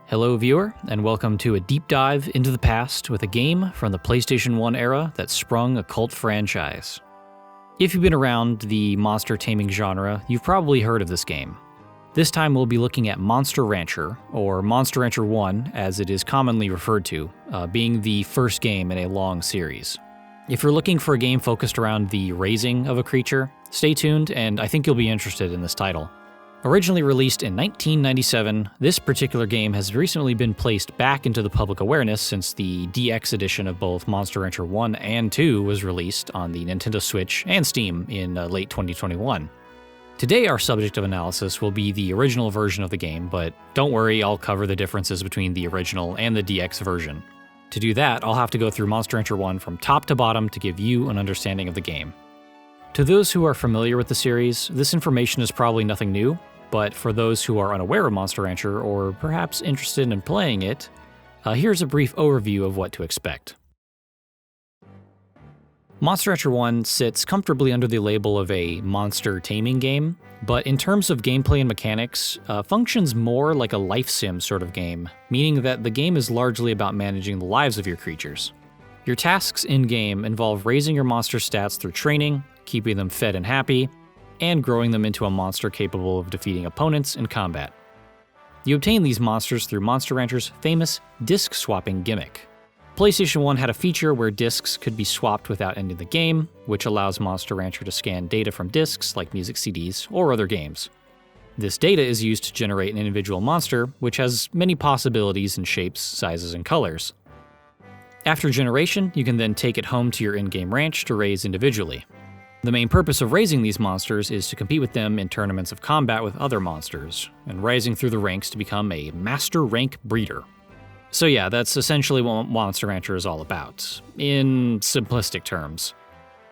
Hello viewer, and welcome to a deep dive into the past with a game from the PlayStation 1 era that sprung a cult franchise. If you've been around the monster taming genre, you've probably heard of this game. This time we'll be looking at Monster Rancher, or Monster Rancher 1 as it is commonly referred to, being the first game in a long series. If you're looking for a game focused around the raising of a creature, stay tuned and I think you'll be interested in this title. Originally released in 1997, this particular game has recently been placed back into the public awareness since the DX edition of both Monster Rancher 1 and 2 was released on the Nintendo Switch and Steam in late 2021. Today our subject of analysis will be the original version of the game, but don't worry, I'll cover the differences between the original and the DX version. To do that, I'll have to go through Monster Rancher 1 from top to bottom to give you an understanding of the game. To those who are familiar with the series, this information is probably nothing new, but for those who are unaware of Monster Rancher or perhaps interested in playing it, here's a brief overview of what to expect. Monster Rancher 1 sits comfortably under the label of a monster taming game, but in terms of gameplay and mechanics, functions more like a life sim sort of game, meaning that the game is largely about managing the lives of your creatures. Your tasks in-game involve raising your monster stats through training, keeping them fed and happy, and growing them into a monster capable of defeating opponents in combat. You obtain these monsters through Monster Rancher's famous disc swapping gimmick. PlayStation 1 had a feature where discs could be swapped without ending the game, which allows Monster Rancher to scan data from discs like music CDs or other games. This data is used to generate an individual monster, which has many possibilities in shapes, sizes, and colors. After generation, you can then take it home to your in-game ranch to raise individually. The main purpose of raising these monsters is to compete with them in tournaments of combat with other monsters, and rising through the ranks to become a Master Rank Breeder. So yeah, that's essentially what Monster Rancher is all about, in simplistic terms.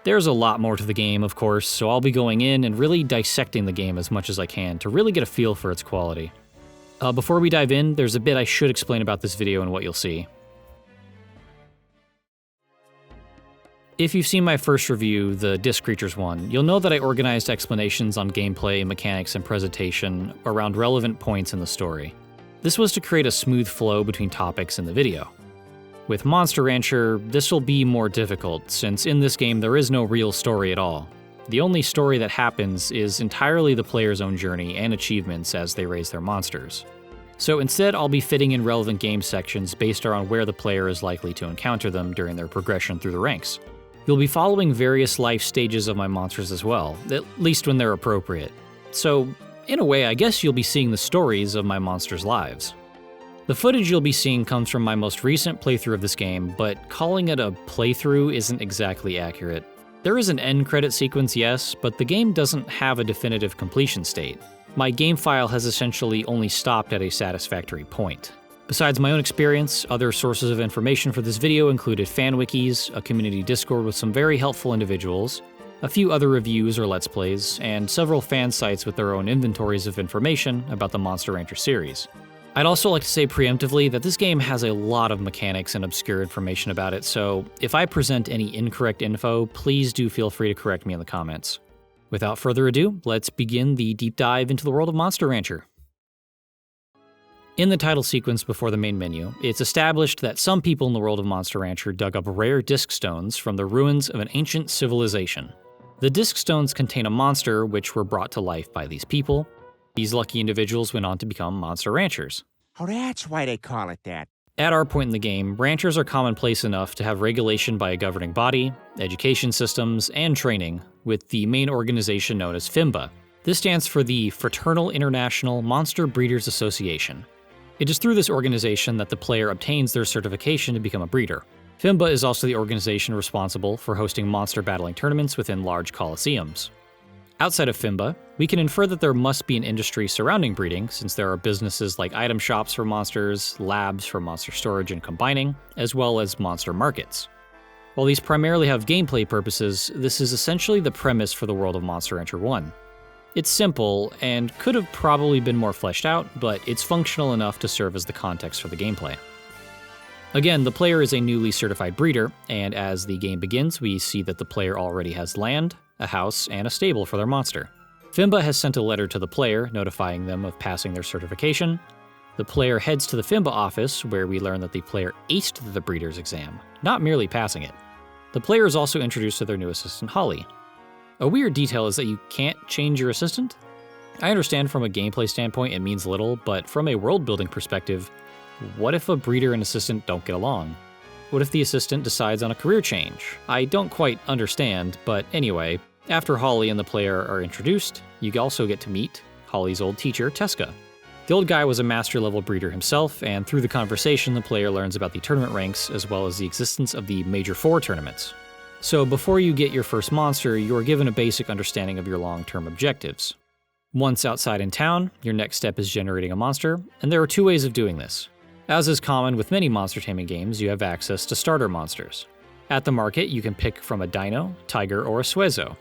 There's a lot more to the game, of course, so I'll be going in and really dissecting the game as much as I can to really get a feel for its quality. Before we dive in, there's a bit I should explain about this video and what you'll see. If you've seen my first review, the Disc Creatures one, you'll know that I organized explanations on gameplay, mechanics, and presentation around relevant points in the story. This was to create a smooth flow between topics in the video. With Monster Rancher, this will be more difficult, since in this game there is no real story at all. The only story that happens is entirely the player's own journey and achievements as they raise their monsters. So instead, I'll be fitting in relevant game sections based around where the player is likely to encounter them during their progression through the ranks. You'll be following various life stages of my monsters as well, at least when they're appropriate. So, in a way, I guess you'll be seeing the stories of my monsters' lives. The footage you'll be seeing comes from my most recent playthrough of this game, but calling it a playthrough isn't exactly accurate. There is an end credit sequence, yes, but the game doesn't have a definitive completion state. My game file has essentially only stopped at a satisfactory point. Besides my own experience, other sources of information for this video included fan wikis, a community Discord with some very helpful individuals, a few other reviews or Let's Plays, and several fan sites with their own inventories of information about the Monster Rancher series. I'd also like to say preemptively that this game has a lot of mechanics and obscure information about it, so if I present any incorrect info, please do feel free to correct me in the comments. Without further ado, let's begin the deep dive into the world of Monster Rancher. In the title sequence before the main menu, it's established that some people in the world of Monster Rancher dug up rare disc stones from the ruins of an ancient civilization. The disc stones contain a monster which were brought to life by these people. These lucky individuals went on to become Monster Ranchers. Oh, that's why they call it that. At our point in the game, ranchers are commonplace enough to have regulation by a governing body, education systems, and training, with the main organization known as FIMBA. This stands for the Fraternal International Monster Breeders Association. It is through this organization that the player obtains their certification to become a breeder. FIMBA is also the organization responsible for hosting monster battling tournaments within large coliseums. Outside of FIMBA, we can infer that there must be an industry surrounding breeding, since there are businesses like item shops for monsters, labs for monster storage and combining, as well as monster markets. While these primarily have gameplay purposes, this is essentially the premise for the world of Monster Rancher 1. It's simple, and could have probably been more fleshed out, but it's functional enough to serve as the context for the gameplay. Again, the player is a newly certified breeder, and as the game begins, we see that the player already has land, a house, and a stable for their monster. FIMBA has sent a letter to the player notifying them of passing their certification, The player heads to the FIMBA office, where we learn that the player aced the breeder's exam, not merely passing it. The player is also introduced to their new assistant, Holly. A weird detail is that you can't change your assistant. I understand from a gameplay standpoint it means little, but from a world-building perspective, what if a breeder and assistant don't get along? What if the assistant decides on a career change? I don't quite understand, but anyway, after Holly and the player are introduced, you also get to meet Holly's old teacher, Teska. The old guy was a master-level breeder himself, and through the conversation, the player learns about the tournament ranks as well as the existence of the Major 4 tournaments. So before you get your first monster, you are given a basic understanding of your long-term objectives. Once outside in town, your next step is generating a monster, and there are 2 ways of doing this. As is common with many monster taming games, you have access to starter monsters. At the market, you can pick from a dino, tiger, or a suezo.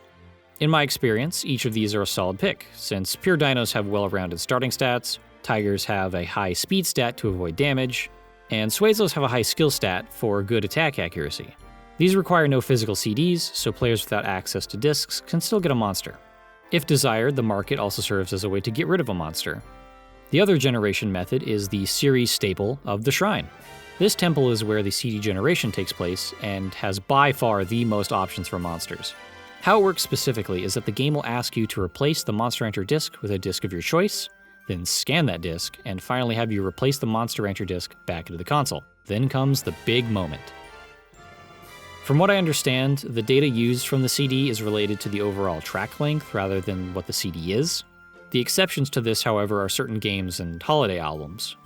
In my experience, each of these are a solid pick, since pure dinos have well-rounded starting stats, tigers have a high speed stat to avoid damage, and suezos have a high skill stat for good attack accuracy. These require no physical CDs, so players without access to discs can still get a monster. If desired, the market also serves as a way to get rid of a monster. The other generation method is the series staple of the Shrine. This temple is where the CD generation takes place and has by far the most options for monsters. How it works specifically is that the game will ask you to replace the Monster Rancher disc with a disc of your choice, then scan that disc, and finally have you replace the Monster Rancher disc back into the console. Then comes the big moment. From what I understand, the data used from the CD is related to the overall track length rather than what the CD is. The exceptions to this, however, are certain games and holiday albums.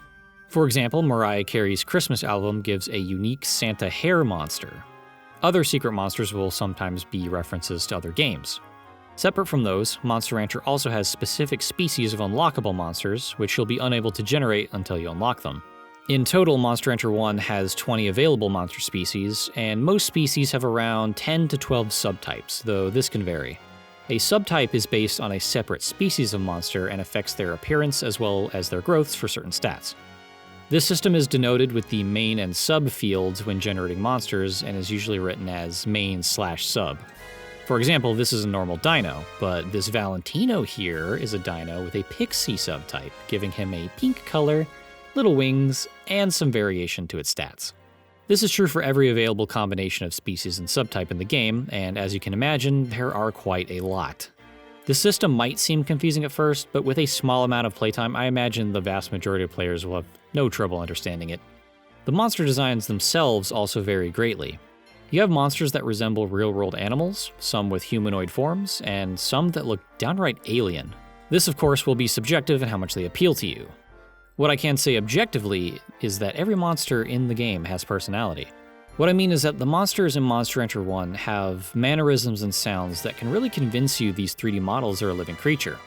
For example, Mariah Carey's Christmas album gives a unique Santa hair monster. Other secret monsters will sometimes be references to other games. Separate from those, Monster Rancher also has specific species of unlockable monsters, which you'll be unable to generate until you unlock them. In total, Monster Rancher 1 has 20 available monster species, and most species have around 10 to 12 subtypes, though this can vary. A subtype is based on a separate species of monster and affects their appearance as well as their growths for certain stats. This system is denoted with the main and sub fields when generating monsters and is usually written as main/sub. For example, this is a normal dino, but this Valentino here is a dino with a pixie subtype, giving him a pink color, little wings, and some variation to its stats. This is true for every available combination of species and subtype in the game, and as you can imagine, there are quite a lot. The system might seem confusing at first, but with a small amount of playtime, I imagine the vast majority of players will have no trouble understanding it. The monster designs themselves also vary greatly. You have monsters that resemble real-world animals, some with humanoid forms, and some that look downright alien. This, of course, will be subjective in how much they appeal to you. What I can say objectively is that every monster in the game has personality. What I mean is that the monsters in Monster Rancher 1 have mannerisms and sounds that can really convince you these 3D models are a living creature.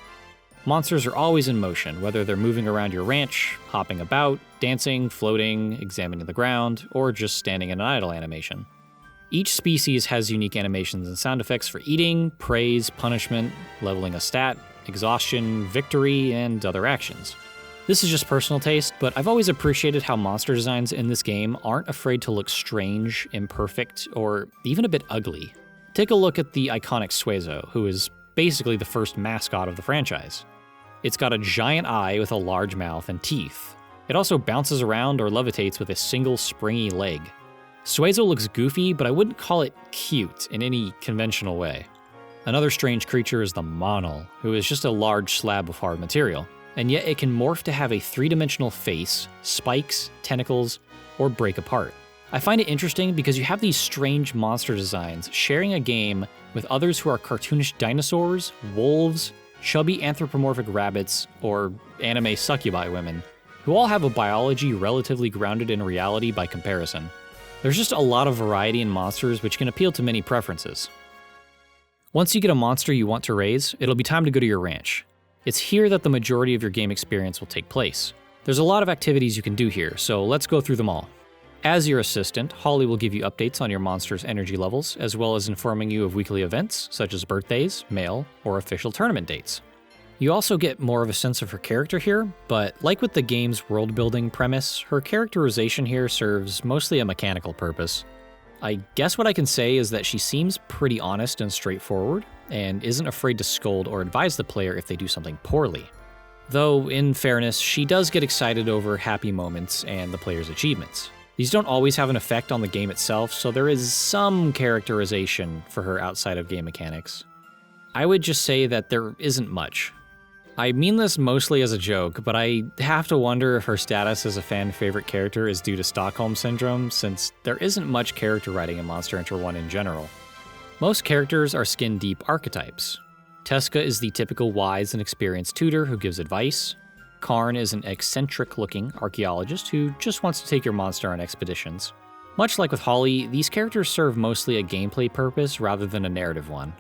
Monsters are always in motion, whether they're moving around your ranch, hopping about, dancing, floating, examining the ground, or just standing in an idle animation. Each species has unique animations and sound effects for eating, praise, punishment, leveling a stat, exhaustion, victory, and other actions. This is just personal taste, but I've always appreciated how monster designs in this game aren't afraid to look strange, imperfect, or even a bit ugly. Take a look at the iconic Suezo, who is basically the first mascot of the franchise. It's got a giant eye with a large mouth and teeth. It also bounces around or levitates with a single springy leg. Suezo looks goofy, but I wouldn't call it cute in any conventional way. Another strange creature is the Monol, who is just a large slab of hard material, and yet it can morph to have a 3-dimensional face, spikes, tentacles, or break apart. I find it interesting because you have these strange monster designs sharing a game with others who are cartoonish dinosaurs, wolves, chubby anthropomorphic rabbits, or anime succubi women, who all have a biology relatively grounded in reality by comparison. There's just a lot of variety in monsters which can appeal to many preferences. Once you get a monster you want to raise, it'll be time to go to your ranch. It's here that the majority of your game experience will take place. There's a lot of activities you can do here, so let's go through them all. As your assistant, Holly will give you updates on your monster's energy levels, as well as informing you of weekly events, such as birthdays, mail, or official tournament dates. You also get more of a sense of her character here, but like with the game's world-building premise, her characterization here serves mostly a mechanical purpose. I guess what I can say is that she seems pretty honest and straightforward, and isn't afraid to scold or advise the player if they do something poorly. Though, in fairness, she does get excited over happy moments and the player's achievements. These don't always have an effect on the game itself, so there is some characterization for her outside of game mechanics. I would just say that there isn't much. I mean this mostly as a joke, but I have to wonder if her status as a fan favorite character is due to Stockholm Syndrome, since there isn't much character writing in Monster Hunter 1 in general. Most characters are skin-deep archetypes. Teska is the typical wise and experienced tutor who gives advice. Karn is an eccentric-looking archaeologist who just wants to take your monster on expeditions. Much like with Holly, these characters serve mostly a gameplay purpose rather than a narrative one.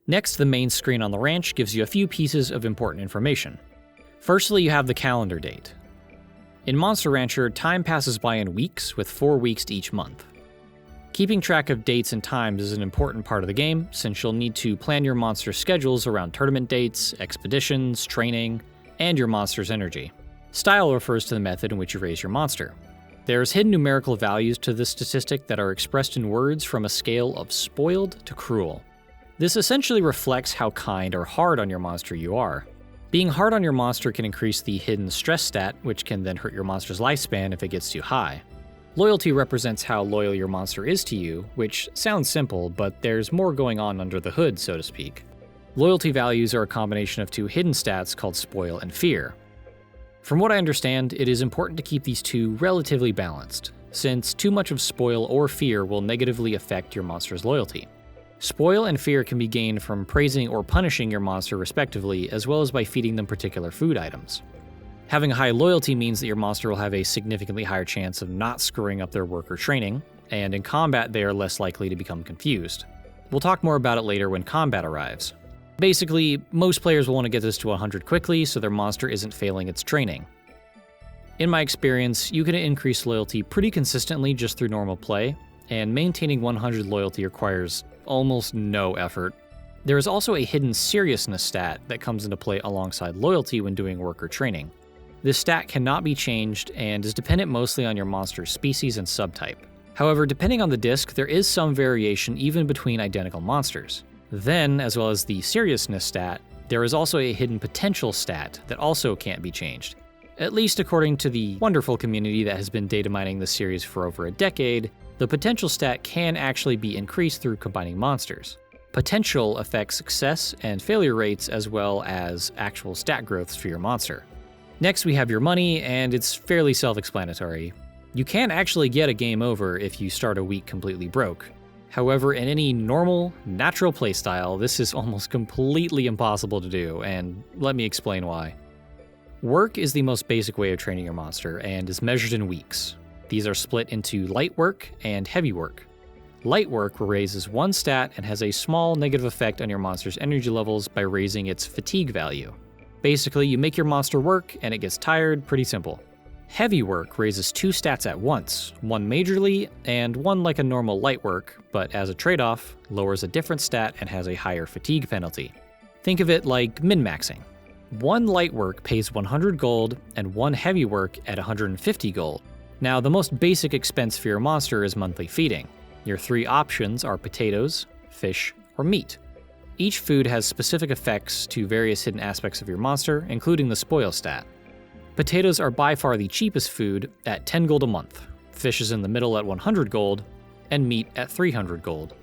Next, the main screen on the ranch gives you a few pieces of important information. Firstly, you have the calendar date. In Monster Rancher, time passes by in weeks, with 4 weeks to each month. Keeping track of dates and times is an important part of the game, since you'll need to plan your monster's schedules around tournament dates, expeditions, training, and your monster's energy. Style refers to the method in which you raise your monster. There's hidden numerical values to this statistic that are expressed in words from a scale of spoiled to cruel. This essentially reflects how kind or hard on your monster you are. Being hard on your monster can increase the hidden stress stat, which can then hurt your monster's lifespan if it gets too high. Loyalty represents how loyal your monster is to you, which sounds simple, but there's more going on under the hood, so to speak. Loyalty values are a combination of 2 hidden stats called Spoil and Fear. From what I understand, it is important to keep these two relatively balanced, since too much of Spoil or Fear will negatively affect your monster's loyalty. Spoil and Fear can be gained from praising or punishing your monster respectively, as well as by feeding them particular food items. Having a high loyalty means that your monster will have a significantly higher chance of not screwing up their work or training, and in combat they are less likely to become confused. We'll talk more about it later when combat arrives. Basically, most players will want to get this to 100 quickly so their monster isn't failing its training. In my experience, you can increase loyalty pretty consistently just through normal play, and maintaining 100 loyalty requires almost no effort. There is also a hidden seriousness stat that comes into play alongside loyalty when doing work or training. This stat cannot be changed and is dependent mostly on your monster's species and subtype. However, depending on the disc, there is some variation even between identical monsters. Then, as well as the seriousness stat, there is also a hidden potential stat that also can't be changed. At least according to the wonderful community that has been data mining this series for over a decade, the potential stat can actually be increased through combining monsters. Potential affects success and failure rates as well as actual stat growths for your monster. Next, we have your money, and it's fairly self-explanatory. You can actually get a game over if you start a week completely broke. However, in any normal, natural playstyle, this is almost completely impossible to do, and let me explain why. Work is the most basic way of training your monster, and is measured in weeks. These are split into light work and heavy work. Light work raises 1 stat and has a small negative effect on your monster's energy levels by raising its fatigue value. Basically, you make your monster work and it gets tired, pretty simple. Heavy work raises 2 stats at once, one majorly and one like a normal light work, but as a trade-off, lowers a different stat and has a higher fatigue penalty. Think of it like min-maxing. 1 light work pays 100 gold and 1 heavy work at 150 gold. Now, the most basic expense for your monster is monthly feeding. Your 3 options are potatoes, fish, or meat. Each food has specific effects to various hidden aspects of your monster, including the spoil stat. Potatoes are by far the cheapest food at 10 gold a month, fish is in the middle at 100 gold, and meat at 300 gold.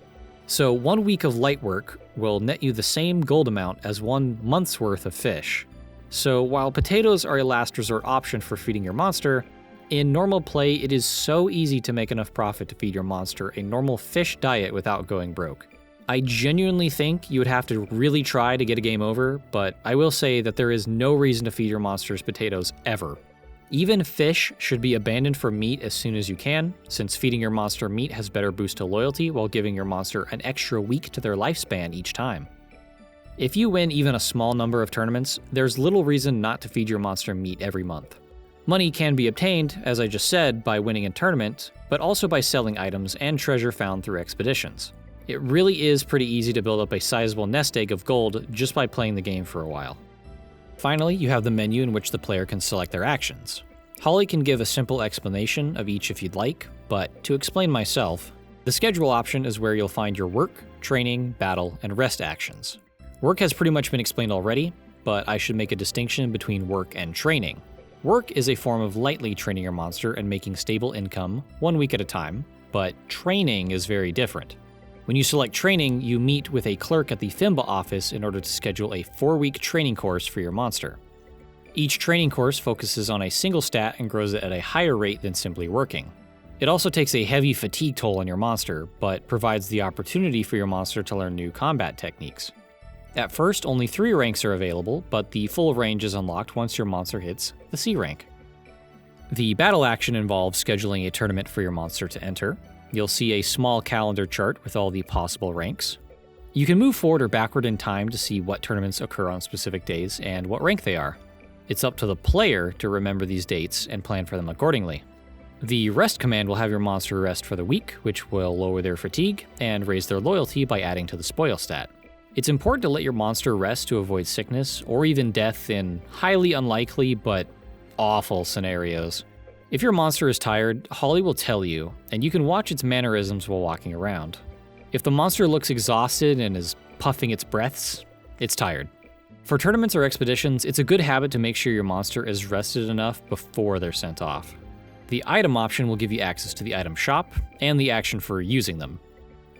So 1 week of light work will net you the same gold amount as 1 month's worth of fish. So while potatoes are a last resort option for feeding your monster, in normal play it is so easy to make enough profit to feed your monster a normal fish diet without going broke. I genuinely think you would have to really try to get a game over, but I will say that there is no reason to feed your monsters potatoes ever. Even fish should be abandoned for meat as soon as you can, since feeding your monster meat has better boost to loyalty while giving your monster an extra week to their lifespan each time. If you win even a small number of tournaments, there's little reason not to feed your monster meat every month. Money can be obtained, as I just said, by winning a tournament, but also by selling items and treasure found through expeditions. It really is pretty easy to build up a sizable nest egg of gold just by playing the game for a while. Finally, you have the menu in which the player can select their actions. Holly can give a simple explanation of each if you'd like, but to explain myself, the schedule option is where you'll find your work, training, battle, and rest actions. Work has pretty much been explained already. but I should make a distinction between work and training. Work is a form of lightly training your monster and making stable income 1 week at a time, but training is very different. When you select training, you meet with a clerk at the FIMBA office in order to schedule a 4-week training course for your monster. Each training course focuses on a single stat and grows it at a higher rate than simply working. It also takes a heavy fatigue toll on your monster, but provides the opportunity for your monster to learn new combat techniques. At first, only 3 ranks are available, but the full range is unlocked once your monster hits the C rank. The battle action involves scheduling a tournament for your monster to enter. You'll see a small calendar chart with all the possible ranks. You can move forward or backward in time to see what tournaments occur on specific days and what rank they are. It's up to the player to remember these dates and plan for them accordingly. The rest command will have your monster rest for the week, which will lower their fatigue and raise their loyalty by adding to the spoil stat. It's important to let your monster rest to avoid sickness or even death in highly unlikely but awful scenarios. If your monster is tired, Holly will tell you, and you can watch its mannerisms while walking around. If the monster looks exhausted and is puffing its breaths, it's tired. For tournaments or expeditions, it's a good habit to make sure your monster is rested enough before they're sent off. The item option will give you access to the item shop and the action for using them.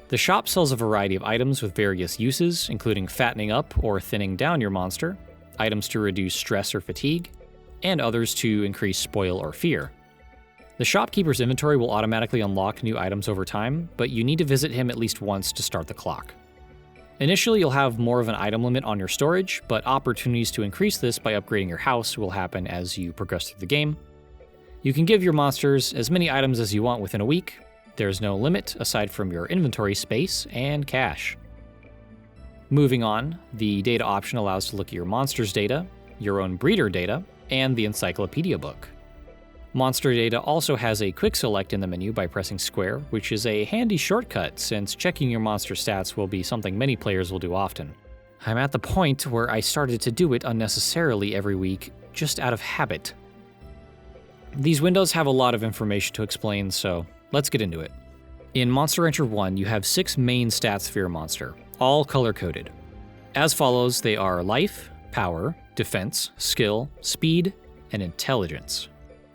The shop sells a variety of items with various uses, including fattening up or thinning down your monster, items to reduce stress or fatigue, and others to increase spoil or fear. The shopkeeper's inventory will automatically unlock new items over time, but you need to visit him at least once to start the clock. Initially, you'll have more of an item limit on your storage, but opportunities to increase this by upgrading your house will happen as you progress through the game. You can give your monsters as many items as you want within a week. There's no limit aside from your inventory space and cash. Moving on, the data option allows to look at your monster's data, your own breeder data, and the encyclopedia book. Monster data also has a quick select in the menu by pressing square, which is a handy shortcut since checking your monster stats will be something many players will do often. I'm at the point where I started to do it unnecessarily every week, just out of habit. These windows have a lot of information to explain, so let's get into it. In Monster Rancher 1, you have 6 main stats for your monster, all color-coded. As follows, they are life, power, defense, skill, speed, and intelligence.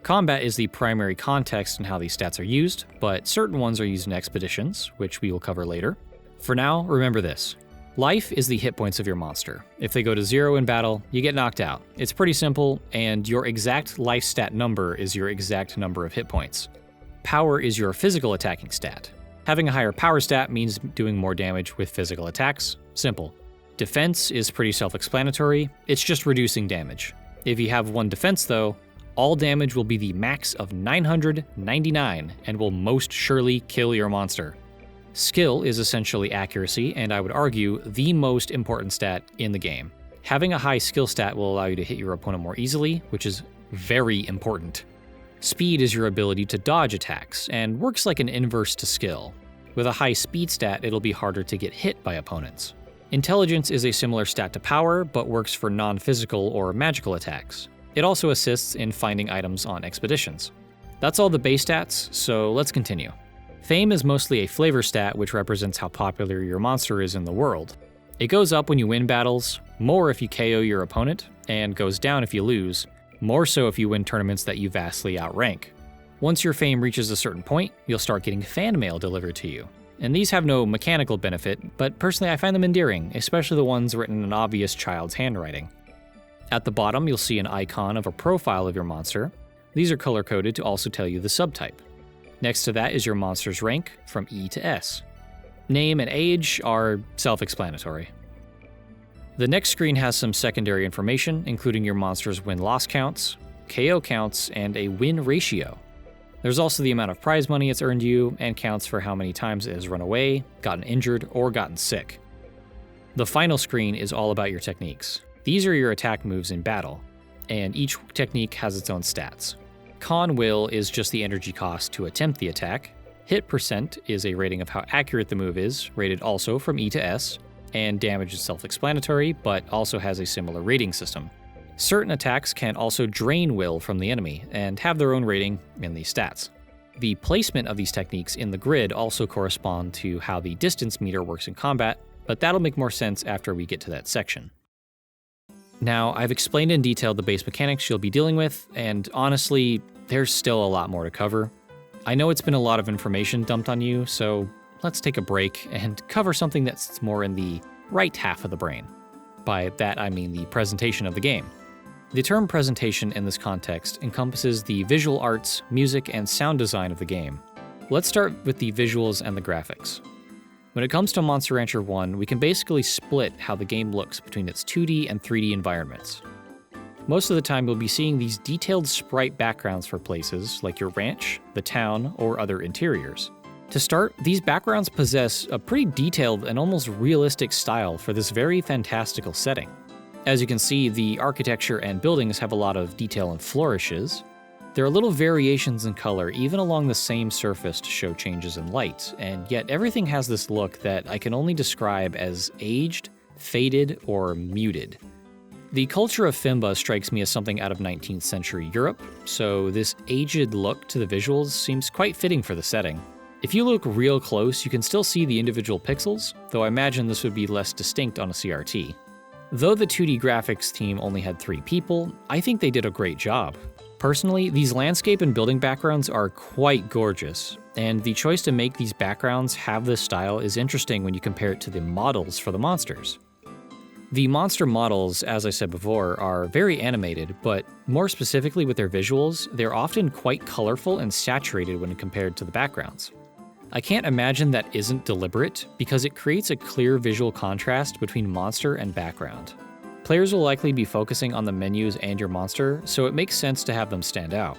Combat is the primary context in how these stats are used, but certain ones are used in expeditions, which we will cover later. For now, remember this. Life is the hit points of your monster. If they go to 0 in battle, you get knocked out. It's pretty simple, and your exact life stat number is your exact number of hit points. Power is your physical attacking stat. Having a higher power stat means doing more damage with physical attacks. Simple. Defense is pretty self-explanatory. It's just reducing damage. If you have 1 defense though, all damage will be the max of 999 and will most surely kill your monster. Skill is essentially accuracy, and I would argue the most important stat in the game. Having a high skill stat will allow you to hit your opponent more easily, which is very important. Speed is your ability to dodge attacks, and works like an inverse to skill. With a high speed stat, it'll be harder to get hit by opponents. Intelligence is a similar stat to power, but works for non-physical or magical attacks. It also assists in finding items on expeditions. That's all the base stats, so let's continue. Fame is mostly a flavor stat which represents how popular your monster is in the world. It goes up when you win battles, more if you KO your opponent, and goes down if you lose, more so if you win tournaments that you vastly outrank. Once your fame reaches a certain point, you'll start getting fan mail delivered to you. And these have no mechanical benefit, but personally I find them endearing, especially the ones written in an obvious child's handwriting. At the bottom, you'll see an icon of a profile of your monster. These are color-coded to also tell you the subtype. Next to that is your monster's rank from E to S. Name and age are self-explanatory. The next screen has some secondary information, including your monster's win-loss counts, KO counts, and a win ratio. There's also the amount of prize money it's earned you, and counts for how many times it has run away, gotten injured, or gotten sick. The final screen is all about your techniques. These are your attack moves in battle, and each technique has its own stats. Con will is just the energy cost to attempt the attack. Hit percent is a rating of how accurate the move is, rated also from E to S, and damage is self-explanatory, but also has a similar rating system. Certain attacks can also drain will from the enemy, and have their own rating in these stats. The placement of these techniques in the grid also correspond to how the distance meter works in combat, but that'll make more sense after we get to that section. Now, I've explained in detail the base mechanics you'll be dealing with, and honestly, there's still a lot more to cover. I know it's been a lot of information dumped on you, so let's take a break and cover something that's more in the right half of the brain. By that, I mean the presentation of the game. The term presentation in this context encompasses the visual arts, music, and sound design of the game. Let's start with the visuals and the graphics. When it comes to Monster Rancher 1, we can basically split how the game looks between its 2D and 3D environments. Most of the time, you'll be seeing these detailed sprite backgrounds for places like your ranch, the town, or other interiors. To start, these backgrounds possess a pretty detailed and almost realistic style for this very fantastical setting. As you can see, the architecture and buildings have a lot of detail and flourishes. There are little variations in color even along the same surface to show changes in light, and yet everything has this look that I can only describe as aged, faded, or muted. The culture of Fimba strikes me as something out of 19th century Europe, so this aged look to the visuals seems quite fitting for the setting. If you look real close, you can still see the individual pixels, though I imagine this would be less distinct on a CRT. Though the 2D graphics team only had 3 people, I think they did a great job. Personally, these landscape and building backgrounds are quite gorgeous, and the choice to make these backgrounds have this style is interesting when you compare it to the models for the monsters. The monster models, as I said before, are very animated, but more specifically with their visuals, they're often quite colorful and saturated when compared to the backgrounds. I can't imagine that isn't deliberate, because it creates a clear visual contrast between monster and background. Players will likely be focusing on the menus and your monster, so it makes sense to have them stand out.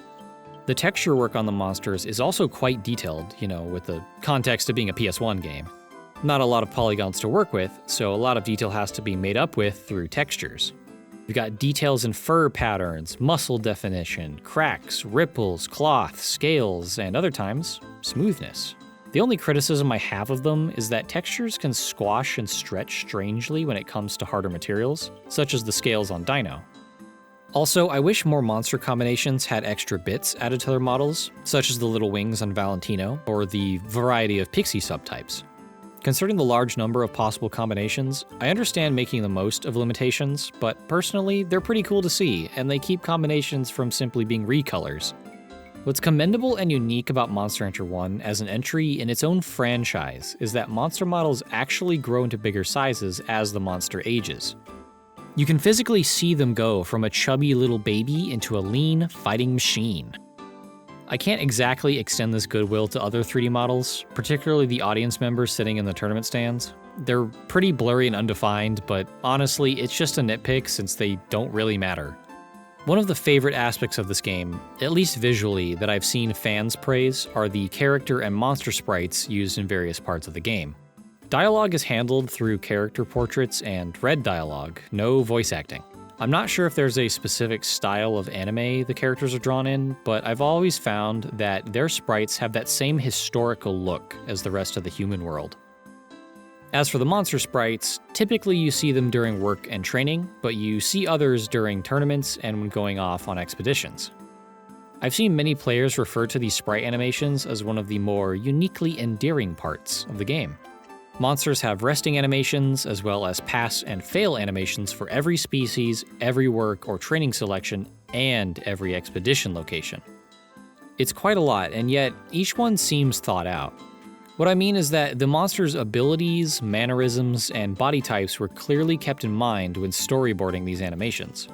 The texture work on the monsters is also quite detailed, with the context of being a PS1 game. Not a lot of polygons to work with, so a lot of detail has to be made up with through textures. You've got details in fur patterns, muscle definition, cracks, ripples, cloth, scales, and other times, smoothness. The only criticism I have of them is that textures can squash and stretch strangely when it comes to harder materials, such as the scales on Dino. Also, I wish more monster combinations had extra bits added to their models, such as the little wings on Valentino, or the variety of pixie subtypes. Considering the large number of possible combinations, I understand making the most of limitations, but personally, they're pretty cool to see, and they keep combinations from simply being recolors. What's commendable and unique about Monster Rancher 1 as an entry in its own franchise is that monster models actually grow into bigger sizes as the monster ages. You can physically see them go from a chubby little baby into a lean, fighting machine. I can't exactly extend this goodwill to other 3D models, particularly the audience members sitting in the tournament stands. They're pretty blurry and undefined, but honestly, it's just a nitpick since they don't really matter. One of the favorite aspects of this game, at least visually, that I've seen fans praise are the character and monster sprites used in various parts of the game. Dialogue is handled through character portraits and red dialogue, no voice acting. I'm not sure if there's a specific style of anime the characters are drawn in, but I've always found that their sprites have that same historical look as the rest of the human world. As for the monster sprites, typically you see them during work and training, but you see others during tournaments and when going off on expeditions. I've seen many players refer to these sprite animations as one of the more uniquely endearing parts of the game. Monsters have resting animations, as well as pass and fail animations for every species, every work or training selection, and every expedition location. It's quite a lot, and yet each one seems thought out. What I mean is that the monster's abilities, mannerisms, and body types were clearly kept in mind when storyboarding these animations.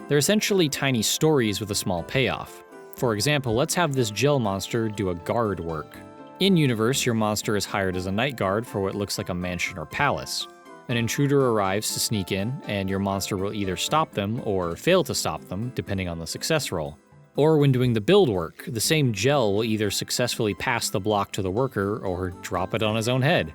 They're essentially tiny stories with a small payoff. For example, let's have this gel monster do a guard work. In-universe, your monster is hired as a night guard for what looks like a mansion or palace. An intruder arrives to sneak in, and your monster will either stop them or fail to stop them, depending on the success roll. Or when doing the build work, the same gel will either successfully pass the block to the worker or drop it on his own head.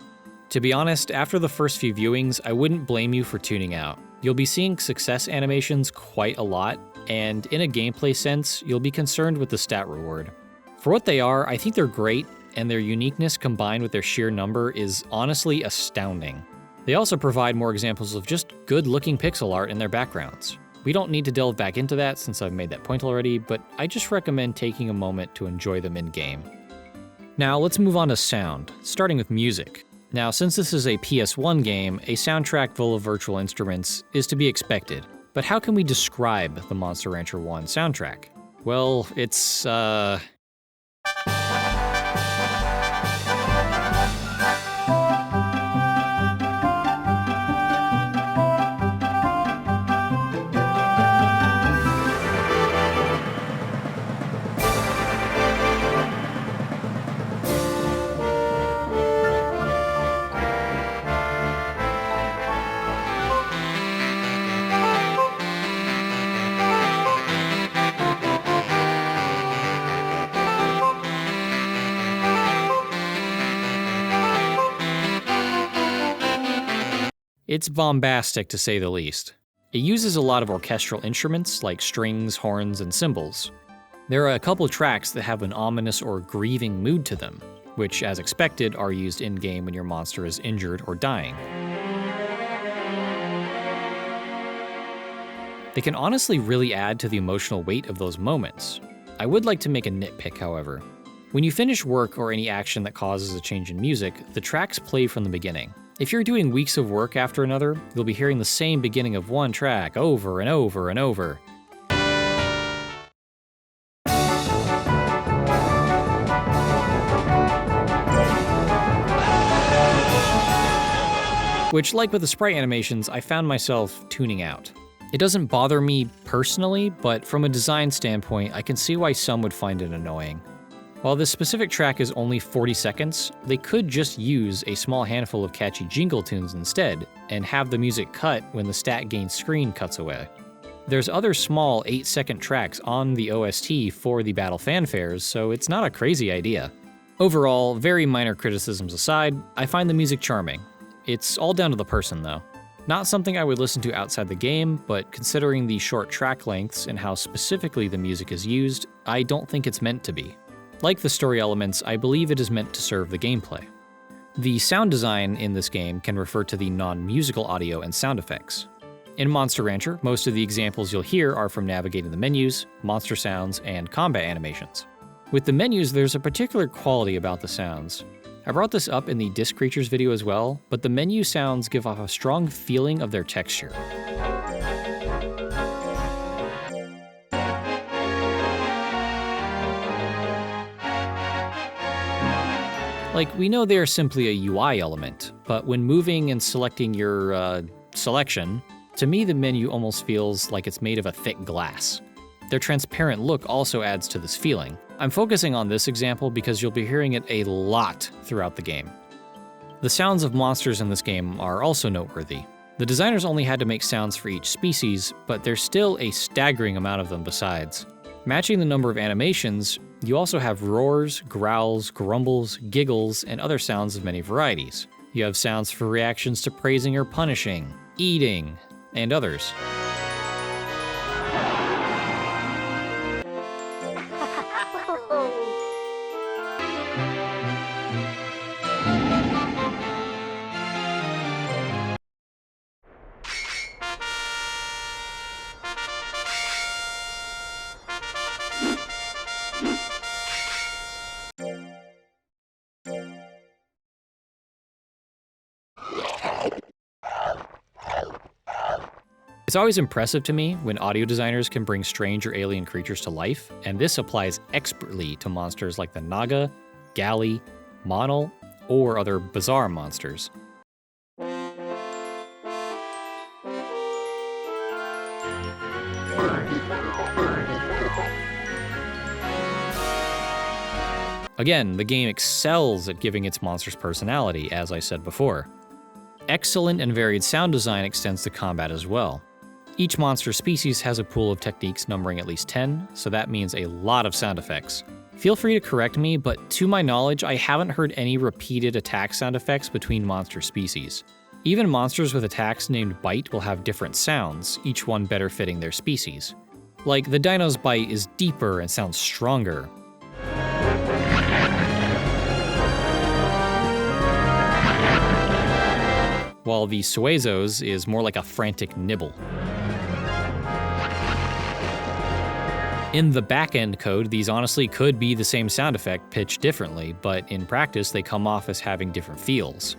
To be honest, after the first few viewings, I wouldn't blame you for tuning out. You'll be seeing success animations quite a lot, and in a gameplay sense, you'll be concerned with the stat reward. For what they are, I think they're great, and their uniqueness combined with their sheer number is honestly astounding. They also provide more examples of just good-looking pixel art in their backgrounds. We don't need to delve back into that since I've made that point already, but I just recommend taking a moment to enjoy them in-game. Now let's move on to sound, starting with music. Now since this is a PS1 game, a soundtrack full of virtual instruments is to be expected. But how can we describe the Monster Rancher 1 soundtrack? Well, it's, It's bombastic to say the least. It uses a lot of orchestral instruments like strings, horns, and cymbals. There are a couple tracks that have an ominous or grieving mood to them, which, as expected, are used in-game when your monster is injured or dying. They can honestly really add to the emotional weight of those moments. I would like to make a nitpick, however. When you finish work or any action that causes a change in music, the tracks play from the beginning. If you're doing weeks of work after another, you'll be hearing the same beginning of one track over and over and over. Which, like with the sprite animations, I found myself tuning out. It doesn't bother me personally, but from a design standpoint, I can see why some would find it annoying. While this specific track is only 40 seconds, they could just use a small handful of catchy jingle tunes instead, and have the music cut when the stat gain screen cuts away. There's other small 8-second tracks on the OST for the battle fanfares, so it's not a crazy idea. Overall, very minor criticisms aside, I find the music charming. It's all down to the person though. Not something I would listen to outside the game, but considering the short track lengths and how specifically the music is used, I don't think it's meant to be. Like the story elements, I believe it is meant to serve the gameplay. The sound design in this game can refer to the non-musical audio and sound effects. In Monster Rancher, most of the examples you'll hear are from navigating the menus, monster sounds, and combat animations. With the menus, there's a particular quality about the sounds. I brought this up in the Disc Creatures video as well, but the menu sounds give off a strong feeling of their texture. Like, we know they are simply a UI element, but when moving and selecting your, selection, to me the menu almost feels like it's made of a thick glass. Their transparent look also adds to this feeling. I'm focusing on this example because you'll be hearing it a lot throughout the game. The sounds of monsters in this game are also noteworthy. The designers only had to make sounds for each species, but there's still a staggering amount of them besides. Matching the number of animations, you also have roars, growls, grumbles, giggles, and other sounds of many varieties. You have sounds for reactions to praising or punishing, eating, and others. It's always impressive to me when audio designers can bring strange or alien creatures to life, and this applies expertly to monsters like the Naga, Galley, Monal, or other bizarre monsters. Again, the game excels at giving its monsters personality, as I said before. Excellent and varied sound design extends to combat as well. Each monster species has a pool of techniques numbering at least 10, so that means a lot of sound effects. Feel free to correct me, but to my knowledge, I haven't heard any repeated attack sound effects between monster species. Even monsters with attacks named Bite will have different sounds, each one better fitting their species. Like, the Dino's bite is deeper and sounds stronger. While the Suezo's is more like a frantic nibble. In the back-end code, these honestly could be the same sound effect pitched differently, but in practice they come off as having different feels.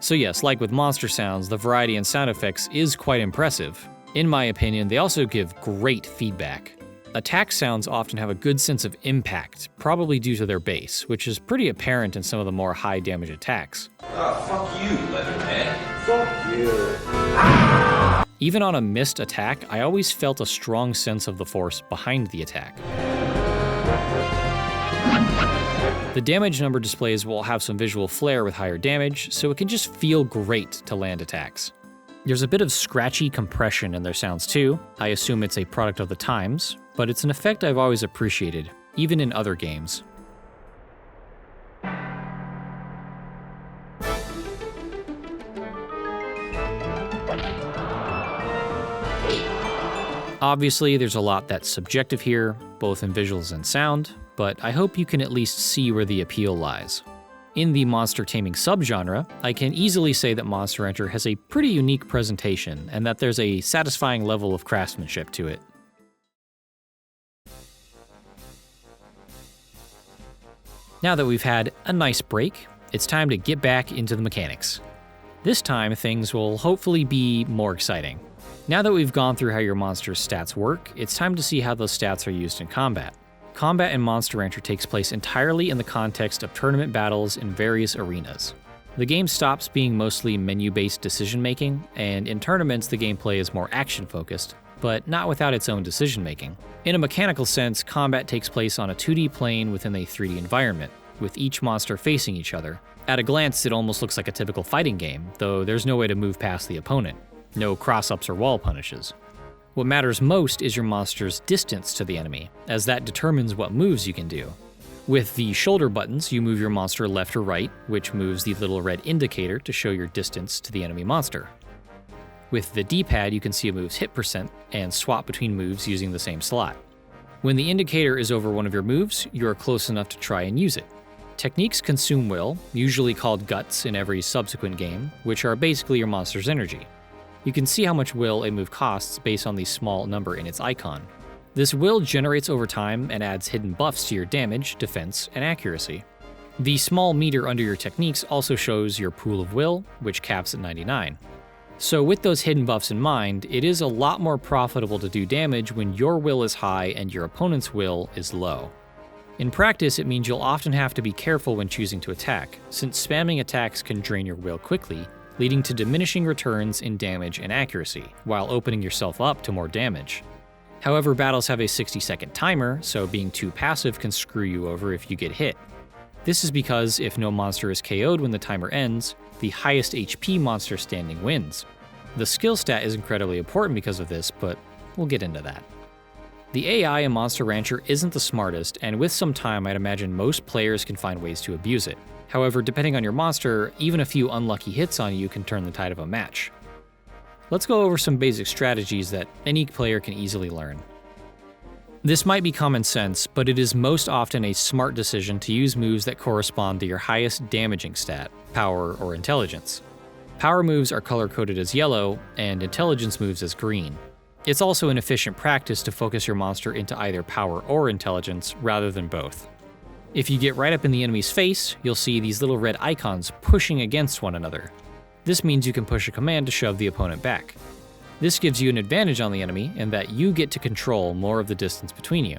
So yes, like with monster sounds, the variety in sound effects is quite impressive. In my opinion, they also give great feedback. Attack sounds often have a good sense of impact, probably due to their bass, which is pretty apparent in some of the more high damage attacks. Oh, fuck you, Leatherman. Fuck you. Even on a missed attack, I always felt a strong sense of the force behind the attack. The damage number displays will have some visual flair with higher damage, so it can just feel great to land attacks. There's a bit of scratchy compression in their sounds too. I assume it's a product of the times, but it's an effect I've always appreciated, even in other games. Obviously, there's a lot that's subjective here, both in visuals and sound, but I hope you can at least see where the appeal lies. In the monster taming subgenre, I can easily say that Monster Hunter has a pretty unique presentation and that there's a satisfying level of craftsmanship to it. Now that we've had a nice break, it's time to get back into the mechanics. This time, things will hopefully be more exciting. Now that we've gone through how your monster's stats work, it's time to see how those stats are used in combat. Combat in Monster Rancher takes place entirely in the context of tournament battles in various arenas. The game stops being mostly menu-based decision-making, and in tournaments the gameplay is more action-focused, but not without its own decision-making. In a mechanical sense, combat takes place on a 2D plane within a 3D environment, with each monster facing each other. At a glance, it almost looks like a typical fighting game, though there's no way to move past the opponent. No cross-ups or wall punishes. What matters most is your monster's distance to the enemy, as that determines what moves you can do. With the shoulder buttons, you move your monster left or right, which moves the little red indicator to show your distance to the enemy monster. With the D-pad, you can see a move's hit percent and swap between moves using the same slot. When the indicator is over one of your moves, you are close enough to try and use it. Techniques consume will, usually called guts in every subsequent game, which are basically your monster's energy. You can see how much will a move costs based on the small number in its icon. This will generates over time and adds hidden buffs to your damage, defense, and accuracy. The small meter under your techniques also shows your pool of will, which caps at 99. So with those hidden buffs in mind, it is a lot more profitable to do damage when your will is high and your opponent's will is low. In practice, it means you'll often have to be careful when choosing to attack, since spamming attacks can drain your will quickly, leading to diminishing returns in damage and accuracy, while opening yourself up to more damage. However, battles have a 60-second timer, so being too passive can screw you over if you get hit. This is because if no monster is KO'd when the timer ends, the highest HP monster standing wins. The skill stat is incredibly important because of this, but we'll get into that. The AI in Monster Rancher isn't the smartest, and with some time I'd imagine most players can find ways to abuse it. However, depending on your monster, even a few unlucky hits on you can turn the tide of a match. Let's go over some basic strategies that any player can easily learn. This might be common sense, but it is most often a smart decision to use moves that correspond to your highest damaging stat, power or intelligence. Power moves are color-coded as yellow, and intelligence moves as green. It's also an efficient practice to focus your monster into either power or intelligence rather than both. If you get right up in the enemy's face, you'll see these little red icons pushing against one another. This means you can push a command to shove the opponent back. This gives you an advantage on the enemy in that you get to control more of the distance between you.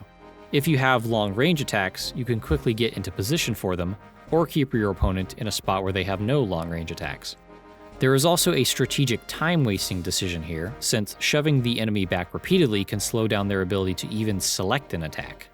If you have long-range attacks, you can quickly get into position for them, or keep your opponent in a spot where they have no long-range attacks. There is also a strategic time-wasting decision here, since shoving the enemy back repeatedly can slow down their ability to even select an attack.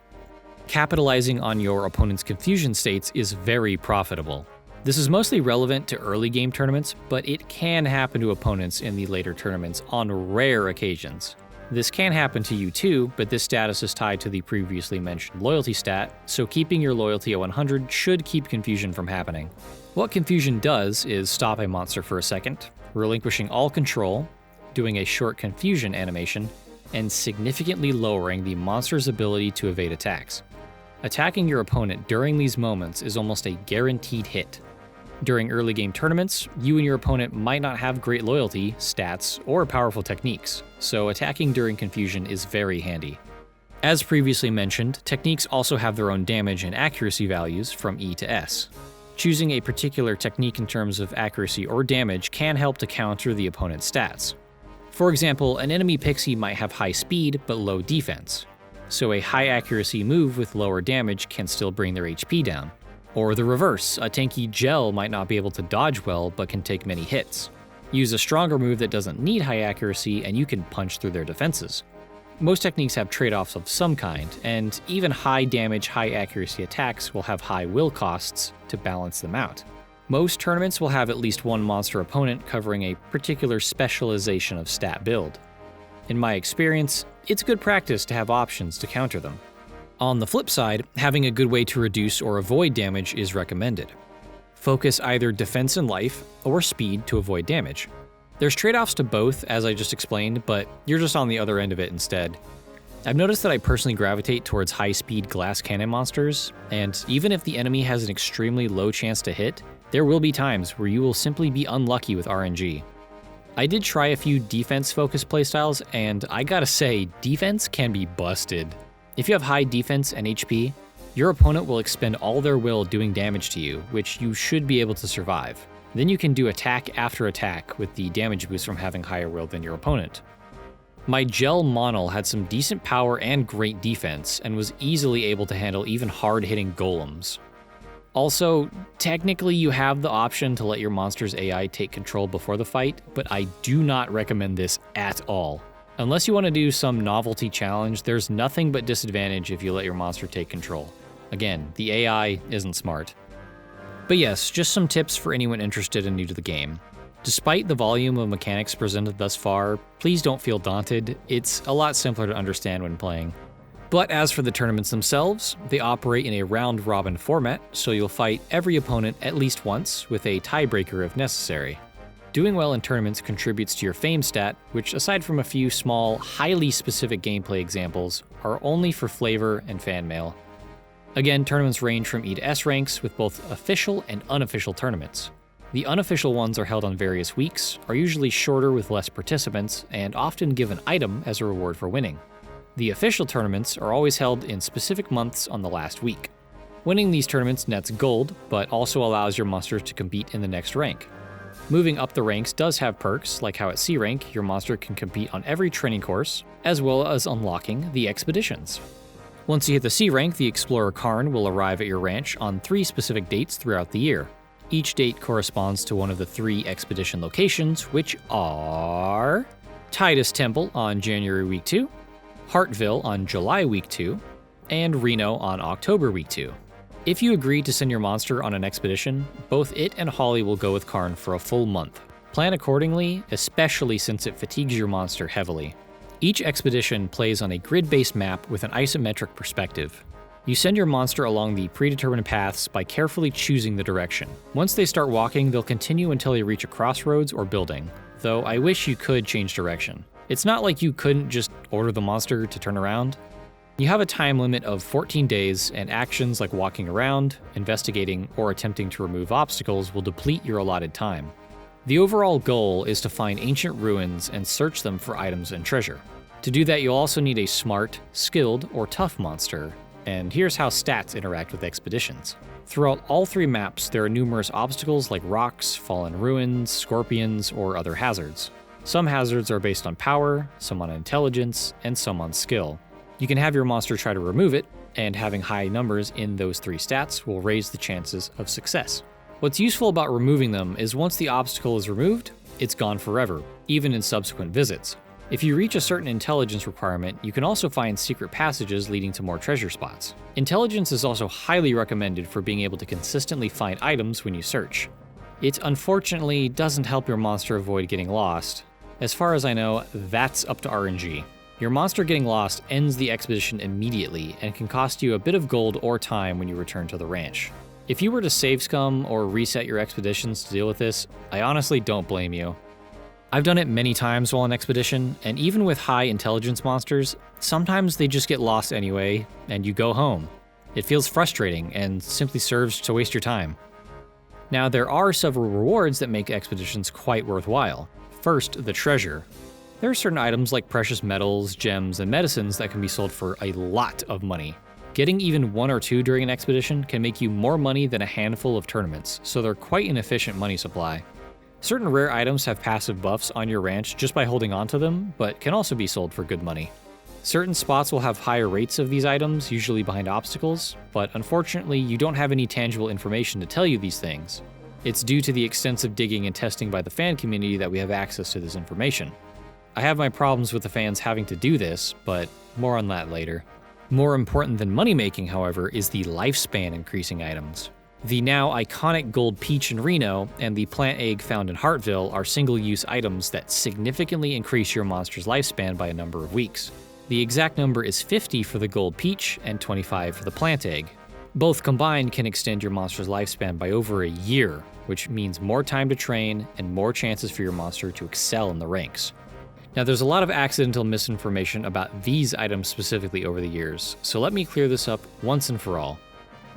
Capitalizing on your opponent's confusion states is very profitable. This is mostly relevant to early game tournaments, but it can happen to opponents in the later tournaments on rare occasions. This can happen to you too, but this status is tied to the previously mentioned loyalty stat, so keeping your loyalty at 100 should keep confusion from happening. What confusion does is stop a monster for a second, relinquishing all control, doing a short confusion animation, and significantly lowering the monster's ability to evade attacks. Attacking your opponent during these moments is almost a guaranteed hit. During early game tournaments, you and your opponent might not have great loyalty, stats, or powerful techniques, so attacking during confusion is very handy. As previously mentioned, techniques also have their own damage and accuracy values from E to S. Choosing a particular technique in terms of accuracy or damage can help to counter the opponent's stats. For example, an enemy pixie might have high speed but low defense, so a high accuracy move with lower damage can still bring their HP down. Or the reverse, a tanky gel might not be able to dodge well but can take many hits. Use a stronger move that doesn't need high accuracy and you can punch through their defenses. Most techniques have trade-offs of some kind, and even high damage, high accuracy attacks will have high will costs to balance them out. Most tournaments will have at least one monster opponent covering a particular specialization of stat build. In my experience, it's good practice to have options to counter them. On the flip side, having a good way to reduce or avoid damage is recommended. Focus either defense and life, or speed to avoid damage. There's trade-offs to both, as I just explained, but you're just on the other end of it instead. I've noticed that I personally gravitate towards high-speed glass cannon monsters, and even if the enemy has an extremely low chance to hit, there will be times where you will simply be unlucky with RNG. I did try a few defense-focused playstyles, and I gotta say, defense can be busted. If you have high defense and HP, your opponent will expend all their will doing damage to you, which you should be able to survive. Then you can do attack after attack with the damage boost from having higher will than your opponent. My gel Monol had some decent power and great defense, and was easily able to handle even hard-hitting golems. Also, technically you have the option to let your monster's AI take control before the fight, but I do not recommend this at all. Unless you want to do some novelty challenge, there's nothing but disadvantage if you let your monster take control. Again, the AI isn't smart. But yes, just some tips for anyone interested and new to the game. Despite the volume of mechanics presented thus far, please don't feel daunted. It's a lot simpler to understand when playing. But as for the tournaments themselves, they operate in a round-robin format, so you'll fight every opponent at least once, with a tiebreaker if necessary. Doing well in tournaments contributes to your fame stat, which aside from a few small, highly specific gameplay examples, are only for flavor and fan mail. Again, tournaments range from E to S ranks, with both official and unofficial tournaments. The unofficial ones are held on various weeks, are usually shorter with less participants, and often give an item as a reward for winning. The official tournaments are always held in specific months on the last week. Winning these tournaments nets gold, but also allows your monster to compete in the next rank. Moving up the ranks does have perks, like how at C rank, your monster can compete on every training course, as well as unlocking the expeditions. Once you hit the C rank, the Explorer Karn will arrive at your ranch on 3 specific dates throughout the year. Each date corresponds to one of the 3 expedition locations, which are Titus Temple on January week 2, Hartville on July week 2, and Reno on October week 2. If you agree to send your monster on an expedition, both it and Holly will go with Karn for a full month. Plan accordingly, especially since it fatigues your monster heavily. Each expedition plays on a grid-based map with an isometric perspective. You send your monster along the predetermined paths by carefully choosing the direction. Once they start walking, they'll continue until they reach a crossroads or building, though I wish you could change direction. It's not like you couldn't just order the monster to turn around. You have a time limit of 14 days, and actions like walking around, investigating, or attempting to remove obstacles will deplete your allotted time. The overall goal is to find ancient ruins and search them for items and treasure. To do that, you'll also need a smart, skilled, or tough monster, and here's how stats interact with expeditions. Throughout all 3 maps, there are numerous obstacles like rocks, fallen ruins, scorpions, or other hazards. Some hazards are based on power, some on intelligence, and some on skill. You can have your monster try to remove it, and having high numbers in those 3 stats will raise the chances of success. What's useful about removing them is once the obstacle is removed, it's gone forever, even in subsequent visits. If you reach a certain intelligence requirement, you can also find secret passages leading to more treasure spots. Intelligence is also highly recommended for being able to consistently find items when you search. It unfortunately doesn't help your monster avoid getting lost. As far as I know, that's up to RNG. Your monster getting lost ends the expedition immediately and can cost you a bit of gold or time when you return to the ranch. If you were to save scum or reset your expeditions to deal with this, I honestly don't blame you. I've done it many times while on expedition, and even with high intelligence monsters, sometimes they just get lost anyway, and you go home. It feels frustrating and simply serves to waste your time. Now, there are several rewards that make expeditions quite worthwhile. First, the treasure. There are certain items like precious metals, gems, and medicines that can be sold for a lot of money. Getting even 1 or 2 during an expedition can make you more money than a handful of tournaments, so they're quite an efficient money supply. Certain rare items have passive buffs on your ranch just by holding onto them, but can also be sold for good money. Certain spots will have higher rates of these items, usually behind obstacles, but unfortunately you don't have any tangible information to tell you these things. It's due to the extensive digging and testing by the fan community that we have access to this information. I have my problems with the fans having to do this, but more on that later. More important than money making, however, is the lifespan increasing items. The now iconic gold peach in Reno and the plant egg found in Hartville are single-use items that significantly increase your monster's lifespan by a number of weeks. The exact number is 50 for the gold peach and 25 for the plant egg. Both combined can extend your monster's lifespan by over a year, which means more time to train and more chances for your monster to excel in the ranks. Now, there's a lot of accidental misinformation about these items specifically over the years, so let me clear this up once and for all.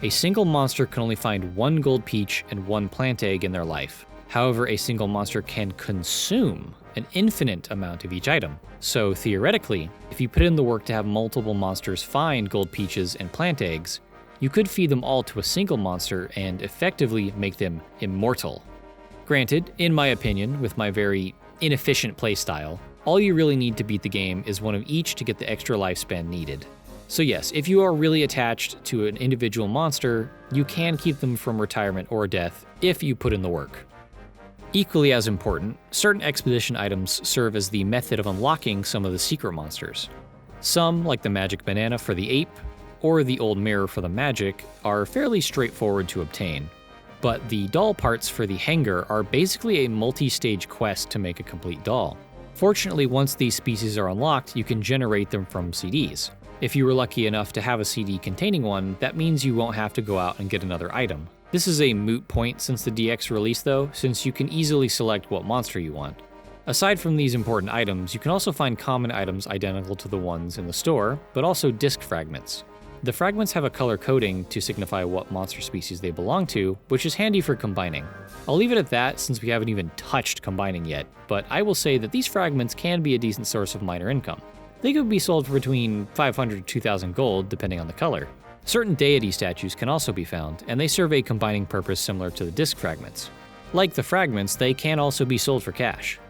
A single monster can only find one gold peach and one plant egg in their life. However, a single monster can consume an infinite amount of each item. So theoretically, if you put in the work to have multiple monsters find gold peaches and plant eggs, you could feed them all to a single monster and effectively make them immortal. Granted, in my opinion, with my very inefficient playstyle, all you really need to beat the game is one of each to get the extra lifespan needed. So yes, if you are really attached to an individual monster, you can keep them from retirement or death if you put in the work. Equally as important, certain expedition items serve as the method of unlocking some of the secret monsters. Some, like the magic banana for the ape, or the old mirror for the magic, are fairly straightforward to obtain. But the doll parts for the hanger are basically a multi-stage quest to make a complete doll. Fortunately, once these species are unlocked, you can generate them from CDs. If you were lucky enough to have a CD containing one, that means you won't have to go out and get another item. This is a moot point since the DX release though, since you can easily select what monster you want. Aside from these important items, you can also find common items identical to the ones in the store, but also disc fragments. The fragments have a color coding to signify what monster species they belong to, which is handy for combining. I'll leave it at that since we haven't even touched combining yet, but I will say that these fragments can be a decent source of minor income. They could be sold for between 500 to 2,000 gold, depending on the color. Certain deity statues can also be found, and they serve a combining purpose similar to the disc fragments. Like the fragments, they can also be sold for cash.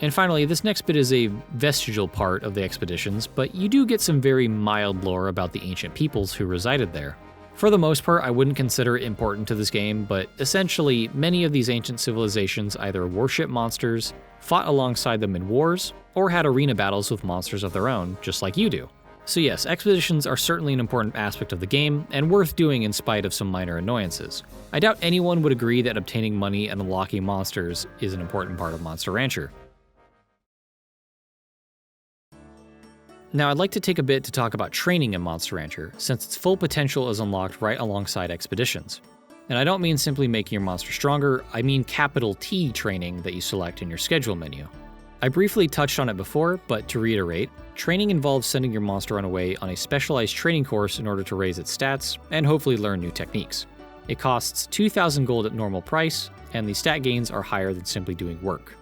And finally, this next bit is a vestigial part of the expeditions, but you do get some very mild lore about the ancient peoples who resided there. For the most part, I wouldn't consider it important to this game, but essentially, many of these ancient civilizations either worship monsters, fought alongside them in wars, or had arena battles with monsters of their own, just like you do. So yes, expeditions are certainly an important aspect of the game, and worth doing in spite of some minor annoyances. I doubt anyone would agree that obtaining money and unlocking monsters is an important part of Monster Rancher. Now I'd like to take a bit to talk about training in Monster Rancher, since its full potential is unlocked right alongside expeditions. And I don't mean simply making your monster stronger, I mean capital T training that you select in your schedule menu. I briefly touched on it before, but to reiterate, training involves sending your monster on a way on a specialized training course in order to raise its stats and hopefully learn new techniques. It costs 2,000 gold at normal price, and the stat gains are higher than simply doing work.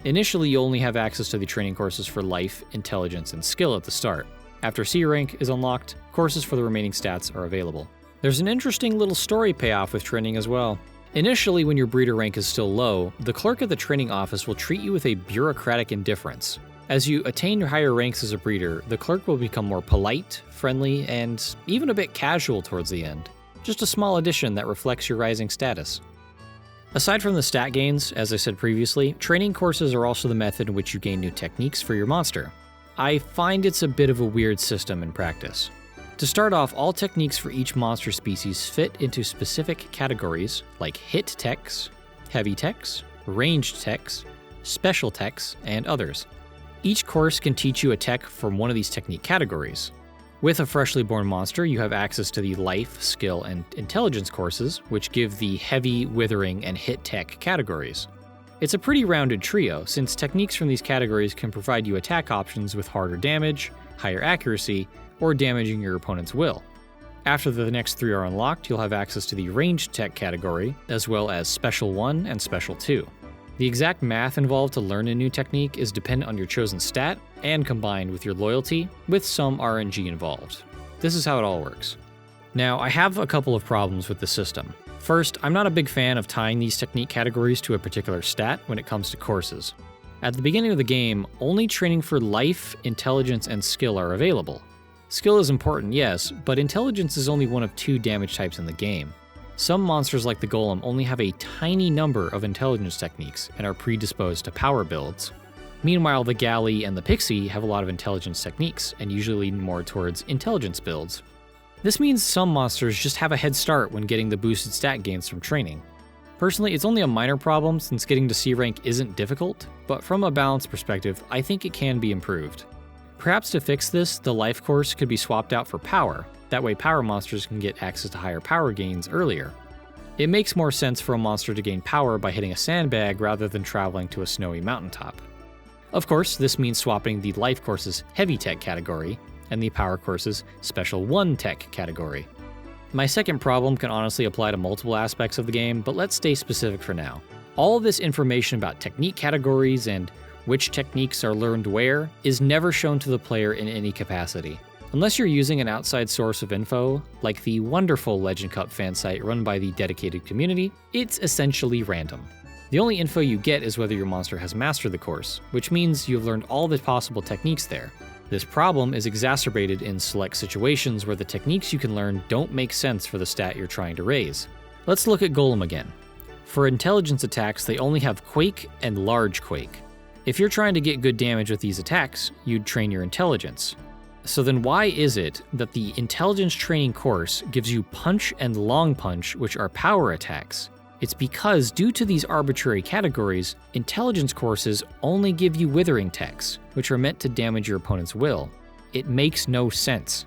Initially, you only have access to the training courses for life, intelligence, and skill at the start. After C rank is unlocked, courses for the remaining stats are available. There's an interesting little story payoff with training as well. Initially, when your breeder rank is still low, the clerk at the training office will treat you with a bureaucratic indifference. As you attain your higher ranks as a breeder, the clerk will become more polite, friendly, and even a bit casual towards the end. Just a small addition that reflects your rising status. Aside from the stat gains, as I said previously, training courses are also the method in which you gain new techniques for your monster. I find it's a bit of a weird system in practice. To start off, all techniques for each monster species fit into specific categories like hit techs, heavy techs, ranged techs, special techs, and others. Each course can teach you a tech from one of these technique categories. With a freshly born monster, you have access to the life, skill, and intelligence courses, which give the heavy, withering, and hit tech categories. It's a pretty rounded trio, since techniques from these categories can provide you attack options with harder damage, higher accuracy, or damaging your opponent's will. After the next three are unlocked, you'll have access to the ranged tech category, as well as Special 1 and Special 2. The exact math involved to learn a new technique is dependent on your chosen stat and combined with your loyalty, with some RNG involved. This is how it all works. Now, I have a couple of problems with the system. First, I'm not a big fan of tying these technique categories to a particular stat when it comes to courses. At the beginning of the game, only training for life, intelligence, and skill are available. Skill is important, yes, but intelligence is only one of 2 damage types in the game. Some monsters like the Golem only have a tiny number of intelligence techniques and are predisposed to power builds. Meanwhile, the Galley and the Pixie have a lot of intelligence techniques and usually lean more towards intelligence builds. This means some monsters just have a head start when getting the boosted stat gains from training. Personally, it's only a minor problem since getting to C rank isn't difficult, but from a balance perspective, I think it can be improved. Perhaps to fix this, the life course could be swapped out for power. That way power monsters can get access to higher power gains earlier. It makes more sense for a monster to gain power by hitting a sandbag rather than traveling to a snowy mountaintop. Of course, this means swapping the life course's heavy tech category and the power course's special 1 tech category. My second problem can honestly apply to multiple aspects of the game, but let's stay specific for now. All of this information about technique categories and which techniques are learned where is never shown to the player in any capacity. Unless you're using an outside source of info, like the wonderful Legend Cup fan site run by the dedicated community, it's essentially random. The only info you get is whether your monster has mastered the course, which means you've learned all the possible techniques there. This problem is exacerbated in select situations where the techniques you can learn don't make sense for the stat you're trying to raise. Let's look at Golem again. For intelligence attacks, they only have Quake and Large Quake. If you're trying to get good damage with these attacks, you'd train your intelligence. So then why is it that the intelligence training course gives you Punch and Long Punch, which are power attacks? It's because due to these arbitrary categories, intelligence courses only give you Withering techs, which are meant to damage your opponent's will. It makes no sense.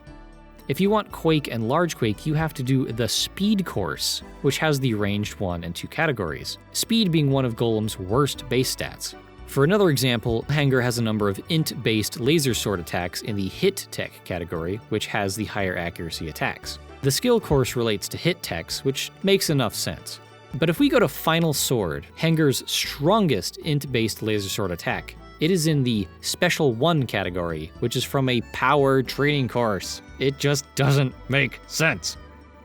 If you want Quake and Large Quake, you have to do the Speed course, which has the ranged 1 and 2 categories, Speed being one of Golem's worst base stats. For another example, Hanger has a number of int-based laser sword attacks in the Hit Tech category, which has the higher accuracy attacks. The Skill course relates to Hit Techs, which makes enough sense. But if we go to Final Sword, Hanger's strongest int-based laser sword attack, it is in the Special 1 category, which is from a power training course. It just doesn't make sense.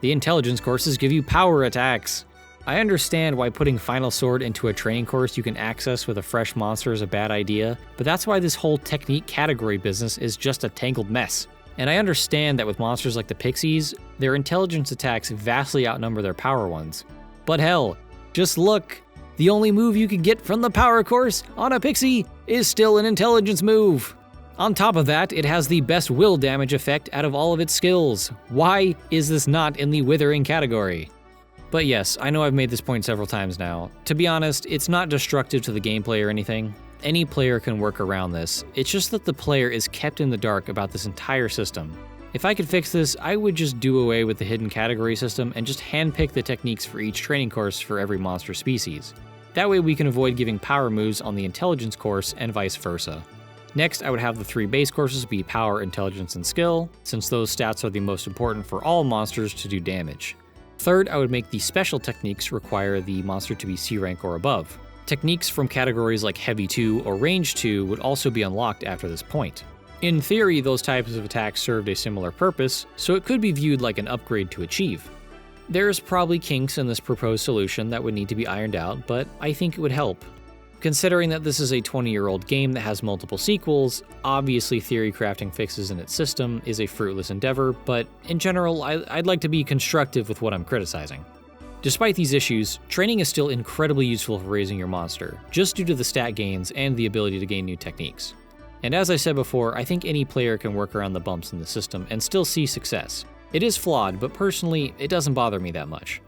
The intelligence courses give you power attacks. I understand why putting Final Sword into a training course you can access with a fresh monster is a bad idea, but that's why this whole technique category business is just a tangled mess. And I understand that with monsters like the Pixies, their intelligence attacks vastly outnumber their power ones. But hell, just look! The only move you can get from the power course on a Pixie is still an intelligence move! On top of that, it has the best will damage effect out of all of its skills. Why is this not in the Withering category? But yes, I know I've made this point several times now. To be honest, it's not destructive to the gameplay or anything. Any player can work around this. It's just that the player is kept in the dark about this entire system. If I could fix this, I would just do away with the hidden category system and just handpick the techniques for each training course for every monster species. That way we can avoid giving power moves on the intelligence course and vice versa. Next, I would have the 3 base courses be power, intelligence, and skill, since those stats are the most important for all monsters to do damage. Third, I would make the special techniques require the monster to be C rank or above. Techniques from categories like Heavy 2 or Range 2 would also be unlocked after this point. In theory, those types of attacks served a similar purpose, so it could be viewed like an upgrade to achieve. There's probably kinks in this proposed solution that would need to be ironed out, but I think it would help. Considering that this is a 20-year-old game that has multiple sequels, obviously theory crafting fixes in its system is a fruitless endeavor, but in general, I'd like to be constructive with what I'm criticizing. Despite these issues, training is still incredibly useful for raising your monster, just due to the stat gains and the ability to gain new techniques. And as I said before, I think any player can work around the bumps in the system and still see success. It is flawed, but personally, it doesn't bother me that much.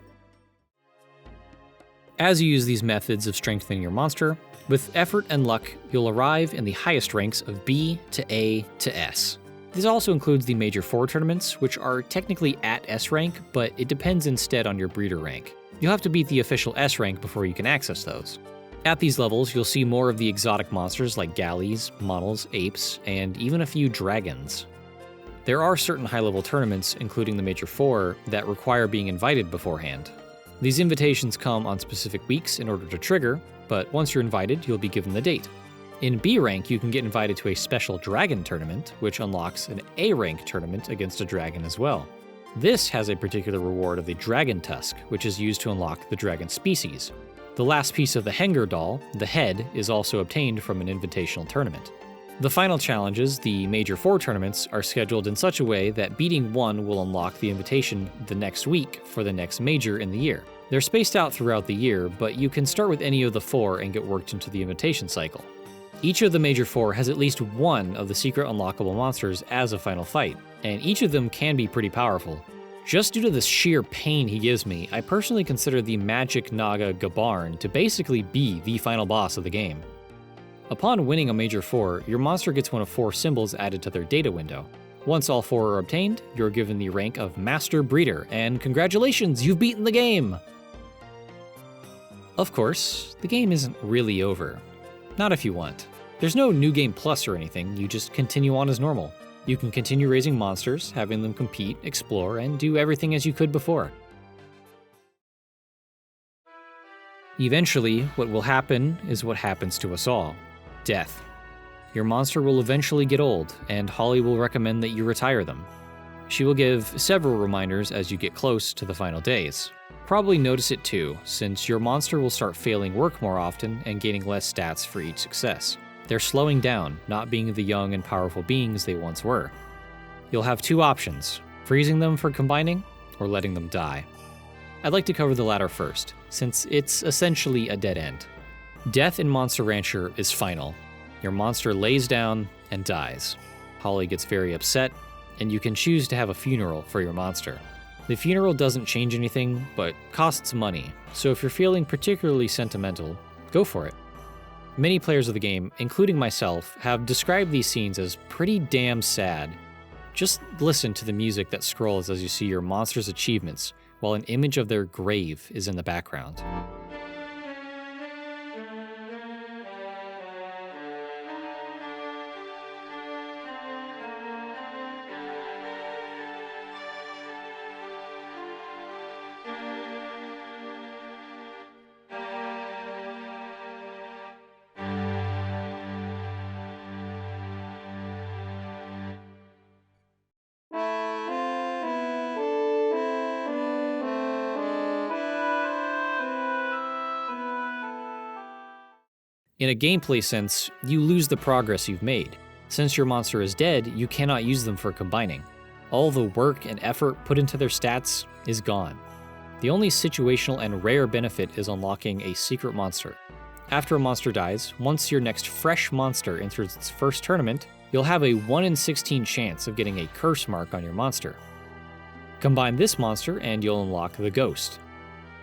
As you use these methods of strengthening your monster, with effort and luck, you'll arrive in the highest ranks of B to A to S. This also includes the Major 4 tournaments, which are technically at S rank, but it depends instead on your breeder rank. You'll have to beat the official S rank before you can access those. At these levels, you'll see more of the exotic monsters like galleys, models, apes, and even a few dragons. There are certain high-level tournaments, including the Major 4, that require being invited beforehand. These invitations come on specific weeks in order to trigger, but once you're invited, you'll be given the date. In B rank, you can get invited to a special dragon tournament, which unlocks an A rank tournament against a dragon as well. This has a particular reward of the dragon tusk, which is used to unlock the dragon species. The last piece of the Henger doll, the head, is also obtained from an invitational tournament. The final challenges, the Major 4 tournaments, are scheduled in such a way that beating one will unlock the invitation the next week for the next major in the year. They're spaced out throughout the year, but you can start with any of the 4 and get worked into the invitation cycle. Each of the Major 4 has at least one of the secret unlockable monsters as a final fight, and each of them can be pretty powerful. Just due to the sheer pain he gives me, I personally consider the Magic Naga Gabarn to basically be the final boss of the game. Upon winning a Major 4, your monster gets one of 4 symbols added to their data window. Once all 4 are obtained, you're given the rank of Master Breeder, and congratulations, you've beaten the game! Of course, the game isn't really over. Not if you want. There's no New Game Plus or anything, you just continue on as normal. You can continue raising monsters, having them compete, explore, and do everything as you could before. Eventually, what will happen is what happens to us all: death. Your monster will eventually get old, and Holly will recommend that you retire them. She will give several reminders as you get close to the final days. Probably notice it too, since your monster will start failing work more often and gaining less stats for each success. They're slowing down, not being the young and powerful beings they once were. You'll have 2 options: freezing them for combining, or letting them die. I'd like to cover the latter first, since it's essentially a dead end. Death in Monster Rancher is final. Your monster lays down and dies. Holly gets very upset, and you can choose to have a funeral for your monster. The funeral doesn't change anything, but costs money, so if you're feeling particularly sentimental, go for it. Many players of the game, including myself, have described these scenes as pretty damn sad. Just listen to the music that scrolls as you see your monster's achievements, while an image of their grave is in the background. In a gameplay sense, you lose the progress you've made. Since your monster is dead, you cannot use them for combining. All the work and effort put into their stats is gone. The only situational and rare benefit is unlocking a secret monster. After a monster dies, once your next fresh monster enters its first tournament, you'll have a 1 in 16 chance of getting a curse mark on your monster. Combine this monster and you'll unlock the Ghost.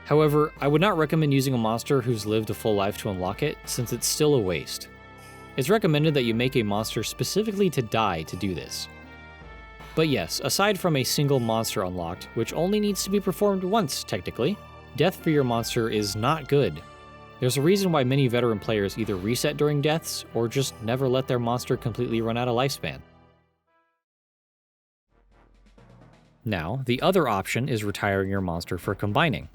However, I would not recommend using a monster who's lived a full life to unlock it, since it's still a waste. It's recommended that you make a monster specifically to die to do this. But yes, aside from a single monster unlocked, which only needs to be performed once technically, death for your monster is not good. There's a reason why many veteran players either reset during deaths, or just never let their monster completely run out of lifespan. Now, the other option is retiring your monster for combining.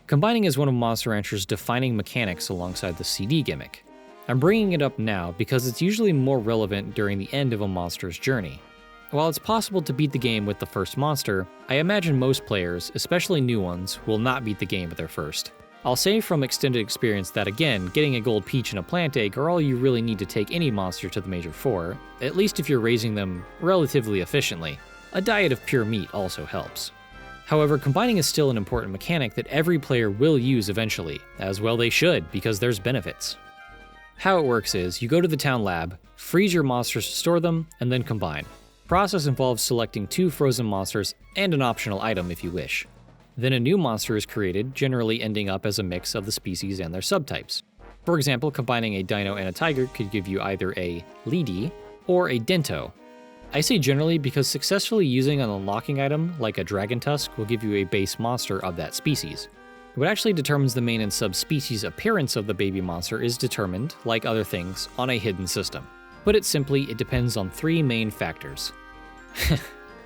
Combining is one of Monster Rancher's defining mechanics alongside the CD gimmick. I'm bringing it up now because it's usually more relevant during the end of a monster's journey. While it's possible to beat the game with the first monster, I imagine most players, especially new ones, will not beat the game with their first. I'll say from extended experience that again, getting a gold peach and a plant egg are all you really need to take any monster to the Major 4, at least if you're raising them relatively efficiently. A diet of pure meat also helps. However, combining is still an important mechanic that every player will use eventually, as well they should, because there's benefits. How it works is, you go to the town lab, freeze your monsters to store them, and then combine. The process involves selecting 2 frozen monsters and an optional item if you wish. Then a new monster is created, generally ending up as a mix of the species and their subtypes. For example, combining a dino and a tiger could give you either a Lidi or a Dento. I say generally because successfully using an unlocking item like a dragon tusk will give you a base monster of that species. What actually determines the main and subspecies appearance of the baby monster is determined, like other things, on a hidden system. Put it simply, it depends on 3 main factors.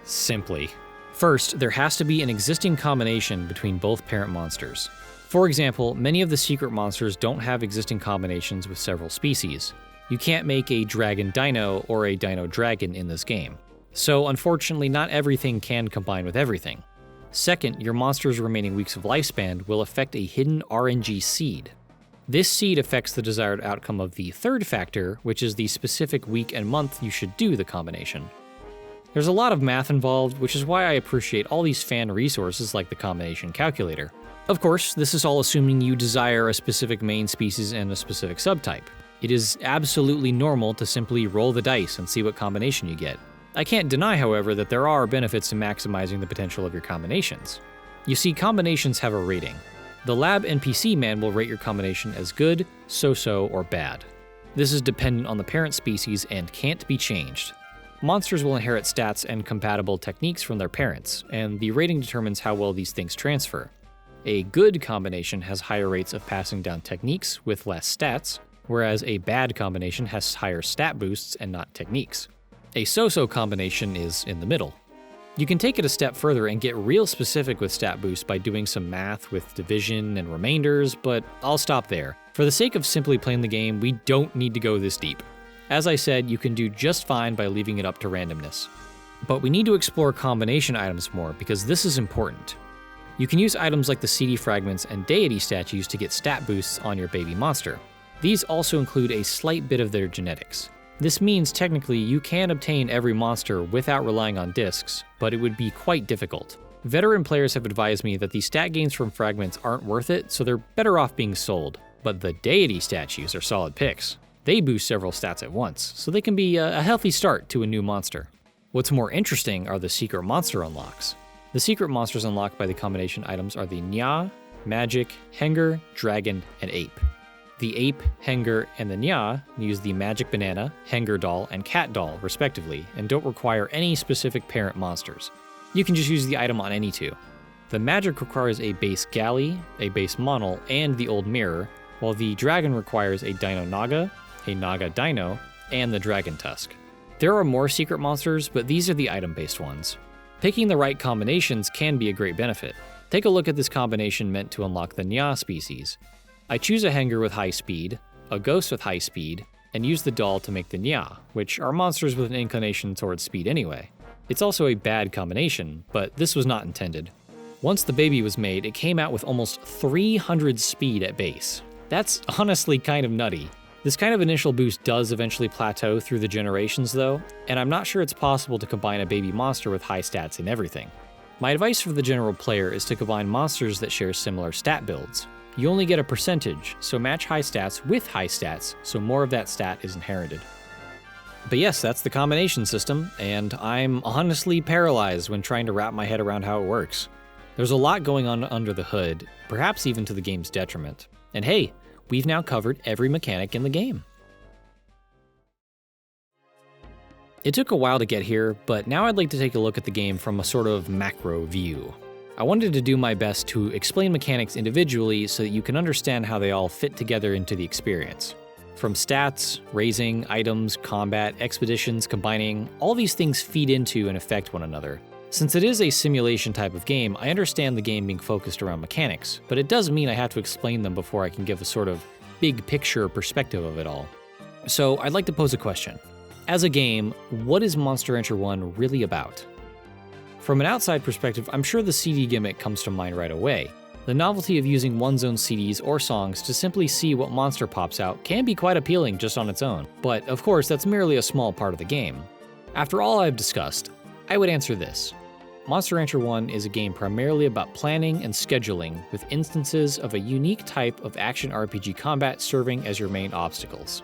Simply. First, there has to be an existing combination between both parent monsters. For example, many of the secret monsters don't have existing combinations with several species. You can't make a dragon dino or a dino dragon in this game. So unfortunately, not everything can combine with everything. Second, your monster's remaining weeks of lifespan will affect a hidden RNG seed. This seed affects the desired outcome of the third factor, which is the specific week and month you should do the combination. There's a lot of math involved, which is why I appreciate all these fan resources like the combination calculator. Of course, this is all assuming you desire a specific main species and a specific subtype. It is absolutely normal to simply roll the dice and see what combination you get. I can't deny, however, that there are benefits to maximizing the potential of your combinations. You see, combinations have a rating. The lab NPC man will rate your combination as good, so-so, or bad. This is dependent on the parent species and can't be changed. Monsters will inherit stats and compatible techniques from their parents, and the rating determines how well these things transfer. A good combination has higher rates of passing down techniques with less stats, whereas a bad combination has higher stat boosts and not techniques. A so-so combination is in the middle. You can take it a step further and get real specific with stat boosts by doing some math with division and remainders, but I'll stop there. For the sake of simply playing the game, we don't need to go this deep. As I said, you can do just fine by leaving it up to randomness. But we need to explore combination items more because this is important. You can use items like the CD fragments and deity statues to get stat boosts on your baby monster. These also include a slight bit of their genetics. This means technically you can obtain every monster without relying on discs, but it would be quite difficult. Veteran players have advised me that the stat gains from fragments aren't worth it, so they're better off being sold. But the deity statues are solid picks. They boost several stats at once, so they can be a healthy start to a new monster. What's more interesting are the secret monster unlocks. The secret monsters unlocked by the combination items are the Nya, Magic, Henger, Dragon, and Ape. The Ape, Henger, and the Nya use the Magic Banana, Henger Doll, and Cat Doll, respectively, and don't require any specific parent monsters. You can just use the item on any two. The Magic requires a base Galley, a base Monol, and the Old Mirror, while the Dragon requires a Dino Naga, a Naga Dino, and the Dragon Tusk. There are more secret monsters, but these are the item-based ones. Picking the right combinations can be a great benefit. Take a look at this combination meant to unlock the Nya species. I choose a Henger with high speed, a Ghost with high speed, and use the doll to make the Nya, which are monsters with an inclination towards speed anyway. It's also a bad combination, but this was not intended. Once the baby was made, it came out with almost 300 speed at base. That's honestly kind of nutty. This kind of initial boost does eventually plateau through the generations though, and I'm not sure it's possible to combine a baby monster with high stats in everything. My advice for the general player is to combine monsters that share similar stat builds. You only get a percentage, so match high stats with high stats, so more of that stat is inherited. But yes, that's the combination system, and I'm honestly paralyzed when trying to wrap my head around how it works. There's a lot going on under the hood, perhaps even to the game's detriment. And hey, we've now covered every mechanic in the game. It took a while to get here, but now I'd like to take a look at the game from a sort of macro view. I wanted to do my best to explain mechanics individually so that you can understand how they all fit together into the experience. From stats, raising, items, combat, expeditions, combining, all these things feed into and affect one another. Since it is a simulation type of game, I understand the game being focused around mechanics, but it does mean I have to explain them before I can give a sort of big picture perspective of it all. So I'd like to pose a question. As a game, what is Monster Rancher 1 really about? From an outside perspective, I'm sure the CD gimmick comes to mind right away. The novelty of using one's own CDs or songs to simply see what monster pops out can be quite appealing just on its own, but of course that's merely a small part of the game. After all I've discussed, I would answer this. Monster Rancher 1 is a game primarily about planning and scheduling, with instances of a unique type of action RPG combat serving as your main obstacles.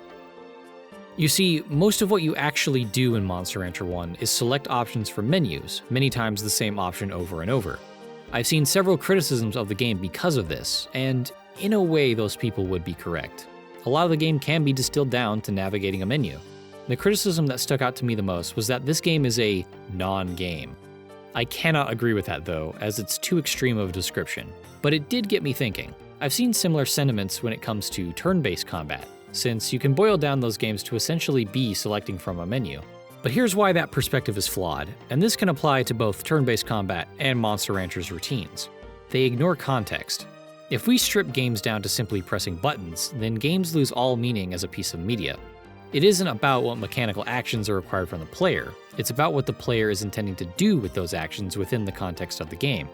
You see, most of what you actually do in Monster Rancher 1 is select options from menus, many times the same option over and over. I've seen several criticisms of the game because of this, and in a way those people would be correct. A lot of the game can be distilled down to navigating a menu. The criticism that stuck out to me the most was that this game is a non-game. I cannot agree with that though, as it's too extreme of a description, but it did get me thinking. I've seen similar sentiments when it comes to turn-based combat, since you can boil down those games to essentially be selecting from a menu. But here's why that perspective is flawed, and this can apply to both turn-based combat and Monster Rancher's routines. They ignore context. If we strip games down to simply pressing buttons, then games lose all meaning as a piece of media. It isn't about what mechanical actions are required from the player, it's about what the player is intending to do with those actions within the context of the game.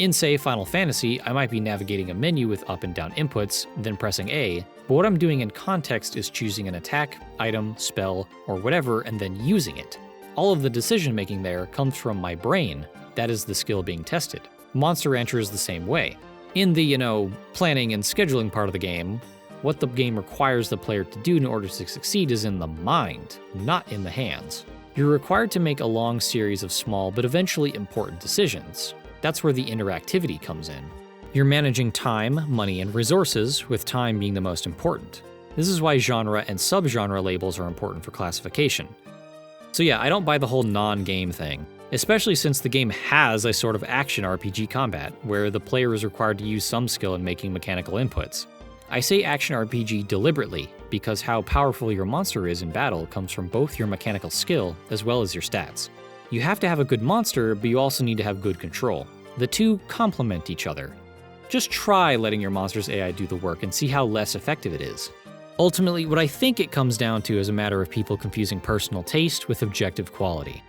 In, say, Final Fantasy, I might be navigating a menu with up and down inputs, then pressing A, but what I'm doing in context is choosing an attack, item, spell, or whatever, and then using it. All of the decision making there comes from my brain. That is the skill being tested. Monster Rancher is the same way. In the, planning and scheduling part of the game, what the game requires the player to do in order to succeed is in the mind, not in the hands. You're required to make a long series of small but eventually important decisions. That's where the interactivity comes in. You're managing time, money, and resources, with time being the most important. This is why genre and subgenre labels are important for classification. So yeah, I don't buy the whole non-game thing, especially since the game has a sort of action RPG combat, where the player is required to use some skill in making mechanical inputs. I say action RPG deliberately, because how powerful your monster is in battle comes from both your mechanical skill as well as your stats. You have to have a good monster, but you also need to have good control. The two complement each other. Just try letting your monster's AI do the work and see how less effective it is. Ultimately, what I think it comes down to is a matter of people confusing personal taste with objective quality.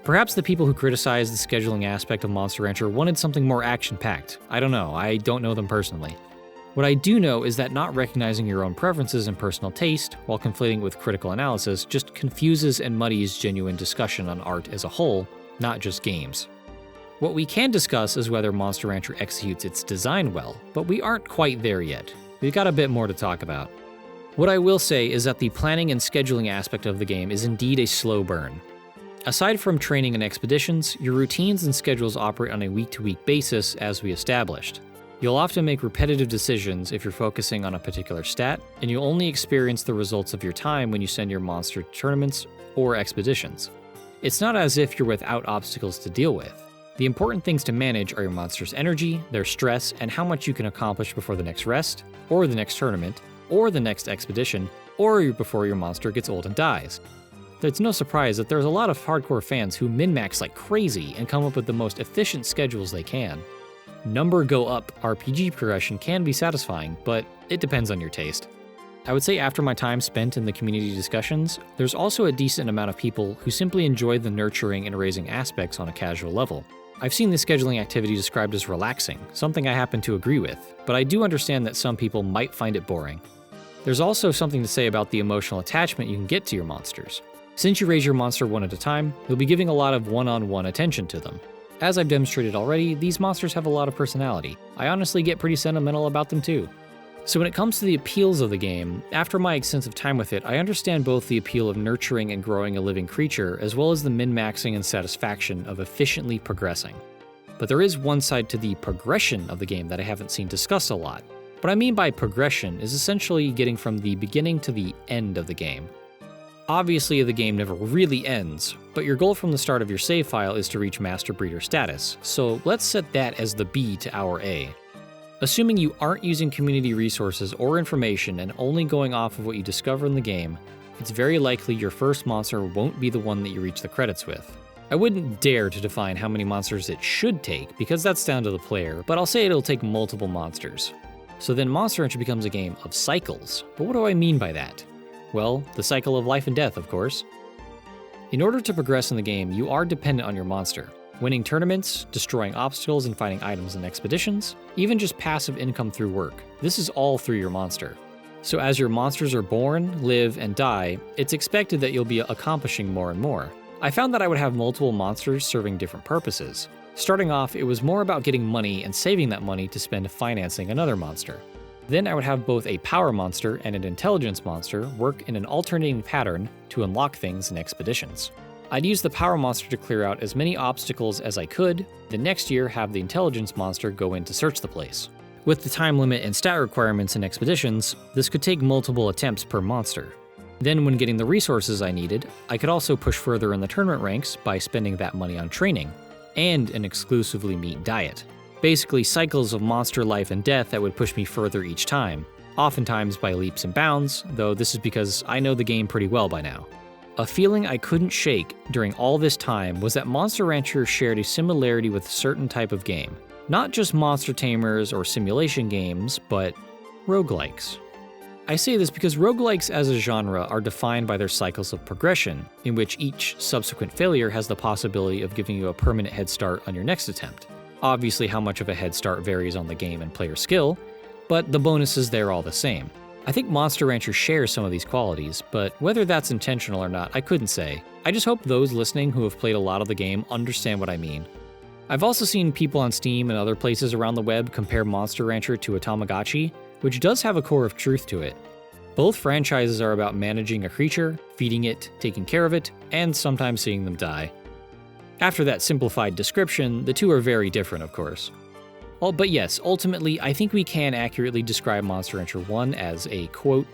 Perhaps the people who criticize the scheduling aspect of Monster Rancher wanted something more action-packed. I don't know, I don't know them personally. What I do know is that not recognizing your own preferences and personal taste, while conflating with critical analysis, just confuses and muddies genuine discussion on art as a whole, not just games. What we can discuss is whether Monster Rancher executes its design well, but we aren't quite there yet. We've got a bit more to talk about. What I will say is that the planning and scheduling aspect of the game is indeed a slow burn. Aside from training and expeditions, your routines and schedules operate on a week-to-week basis as we established. You'll often make repetitive decisions if you're focusing on a particular stat, and you'll only experience the results of your time when you send your monster to tournaments or expeditions. It's not as if you're without obstacles to deal with. The important things to manage are your monster's energy, their stress, and how much you can accomplish before the next rest, or the next tournament, or the next expedition, or before your monster gets old and dies. It's no surprise that there's a lot of hardcore fans who min-max like crazy and come up with the most efficient schedules they can. Number go up RPG progression can be satisfying, but it depends on your taste. I would say after my time spent in the community discussions, there's also a decent amount of people who simply enjoy the nurturing and raising aspects on a casual level. I've seen the scheduling activity described as relaxing, something I happen to agree with, but I do understand that some people might find it boring. There's also something to say about the emotional attachment you can get to your monsters. Since you raise your monster one at a time, you'll be giving a lot of one-on-one attention to them. As I've demonstrated already, these monsters have a lot of personality. I honestly get pretty sentimental about them too. So when it comes to the appeals of the game, after my extensive time with it, I understand both the appeal of nurturing and growing a living creature, as well as the min-maxing and satisfaction of efficiently progressing. But there is one side to the progression of the game that I haven't seen discussed a lot. What I mean by progression is essentially getting from the beginning to the end of the game. Obviously, the game never really ends, but your goal from the start of your save file is to reach Master Breeder status, so let's set that as the B to our A. Assuming you aren't using community resources or information and only going off of what you discover in the game, it's very likely your first monster won't be the one that you reach the credits with. I wouldn't dare to define how many monsters it should take, because that's down to the player, but I'll say it'll take multiple monsters. So then Monster Rancher becomes a game of cycles, but what do I mean by that? Well, the cycle of life and death, of course. In order to progress in the game, you are dependent on your monster. Winning tournaments, destroying obstacles and finding items in expeditions, even just passive income through work. This is all through your monster. So as your monsters are born, live, and die, it's expected that you'll be accomplishing more and more. I found that I would have multiple monsters serving different purposes. Starting off, it was more about getting money and saving that money to spend financing another monster. Then I would have both a power monster and an intelligence monster work in an alternating pattern to unlock things in expeditions. I'd use the power monster to clear out as many obstacles as I could, the next year have the intelligence monster go in to search the place. With the time limit and stat requirements in expeditions, this could take multiple attempts per monster. Then when getting the resources I needed, I could also push further in the tournament ranks by spending that money on training, and an exclusively meat diet. Basically cycles of monster life and death that would push me further each time, oftentimes by leaps and bounds, though this is because I know the game pretty well by now. A feeling I couldn't shake during all this time was that Monster Rancher shared a similarity with a certain type of game. Not just monster tamers or simulation games, but roguelikes. I say this because roguelikes as a genre are defined by their cycles of progression, in which each subsequent failure has the possibility of giving you a permanent head start on your next attempt. Obviously, how much of a head start varies on the game and player skill, but the bonus is there all the same. I think Monster Rancher shares some of these qualities, but whether that's intentional or not, I couldn't say. I just hope those listening who have played a lot of the game understand what I mean. I've also seen people on Steam and other places around the web compare Monster Rancher to a Tamagotchi, which does have a core of truth to it. Both franchises are about managing a creature, feeding it, taking care of it, and sometimes seeing them die. After that simplified description, the two are very different, of course. But yes, ultimately, I think we can accurately describe Monster Rancher 1 as a, quote,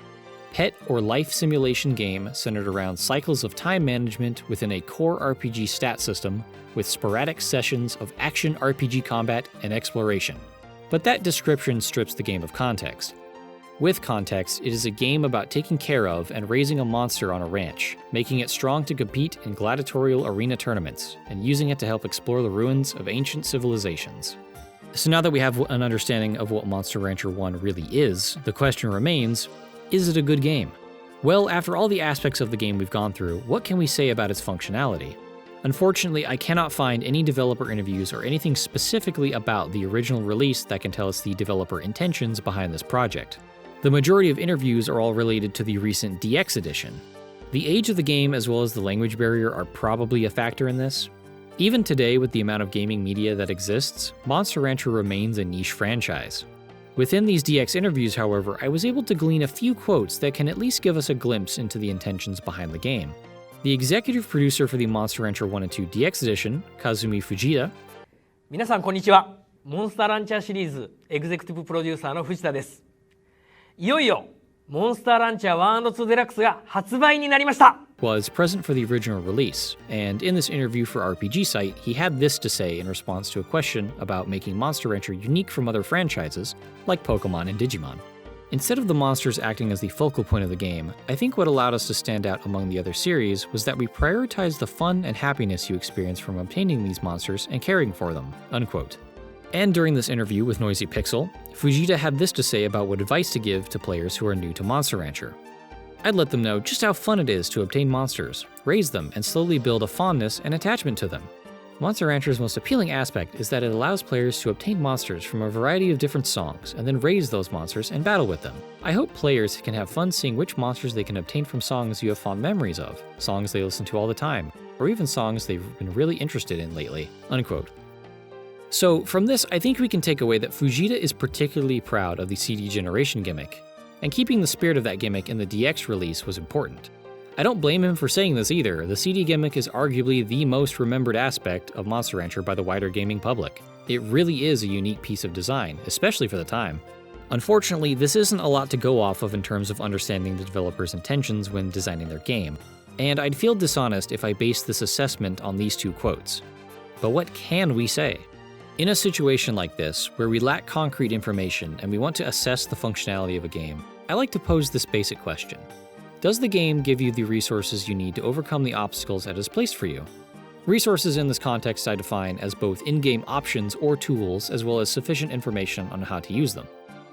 pet or life simulation game centered around cycles of time management within a core RPG stat system with sporadic sessions of action RPG combat and exploration. But that description strips the game of context. With context, it is a game about taking care of and raising a monster on a ranch, making it strong to compete in gladiatorial arena tournaments, and using it to help explore the ruins of ancient civilizations. So now that we have an understanding of what Monster Rancher 1 really is, the question remains, is it a good game? Well, after all the aspects of the game we've gone through, what can we say about its functionality? Unfortunately, I cannot find any developer interviews or anything specifically about the original release that can tell us the developer intentions behind this project. The majority of interviews are all related to the recent DX edition. The age of the game as well as the language barrier are probably a factor in this. Even today, with the amount of gaming media that exists, Monster Rancher remains a niche franchise. Within these DX interviews, however, I was able to glean a few quotes that can at least give us a glimpse into the intentions behind the game. The executive producer for the Monster Rancher 1 and 2 DX edition, Kazumi Fujita, 皆さんこんにちは。モンスターランチャーシリーズエグゼクティブプロデューサーの藤田です。いよいよモンスターランチャー 1&2 デラックスが発売になりました。was present for the original release, and in this interview for RPG Site, he had this to say in response to a question about making Monster Rancher unique from other franchises, like Pokemon and Digimon. Instead of the monsters acting as the focal point of the game, I think what allowed us to stand out among the other series was that we prioritized the fun and happiness you experience from obtaining these monsters and caring for them, unquote. And during this interview with Noisy Pixel, Fujita had this to say about what advice to give to players who are new to Monster Rancher. I'd let them know just how fun it is to obtain monsters, raise them, and slowly build a fondness and attachment to them. Monster Rancher's most appealing aspect is that it allows players to obtain monsters from a variety of different songs and then raise those monsters and battle with them. I hope players can have fun seeing which monsters they can obtain from songs you have fond memories of, songs they listen to all the time, or even songs they've been really interested in lately, unquote. So from this, I think we can take away that Fujita is particularly proud of the CD generation gimmick, and keeping the spirit of that gimmick in the DX release was important. I don't blame him for saying this either. The CD gimmick is arguably the most remembered aspect of Monster Rancher by the wider gaming public. It really is a unique piece of design, especially for the time. Unfortunately, this isn't a lot to go off of in terms of understanding the developer's intentions when designing their game, and I'd feel dishonest if I based this assessment on these two quotes. But what can we say? In a situation like this, where we lack concrete information and we want to assess the functionality of a game, I like to pose this basic question. Does the game give you the resources you need to overcome the obstacles it has placed for you? Resources in this context I define as both in-game options or tools, as well as sufficient information on how to use them.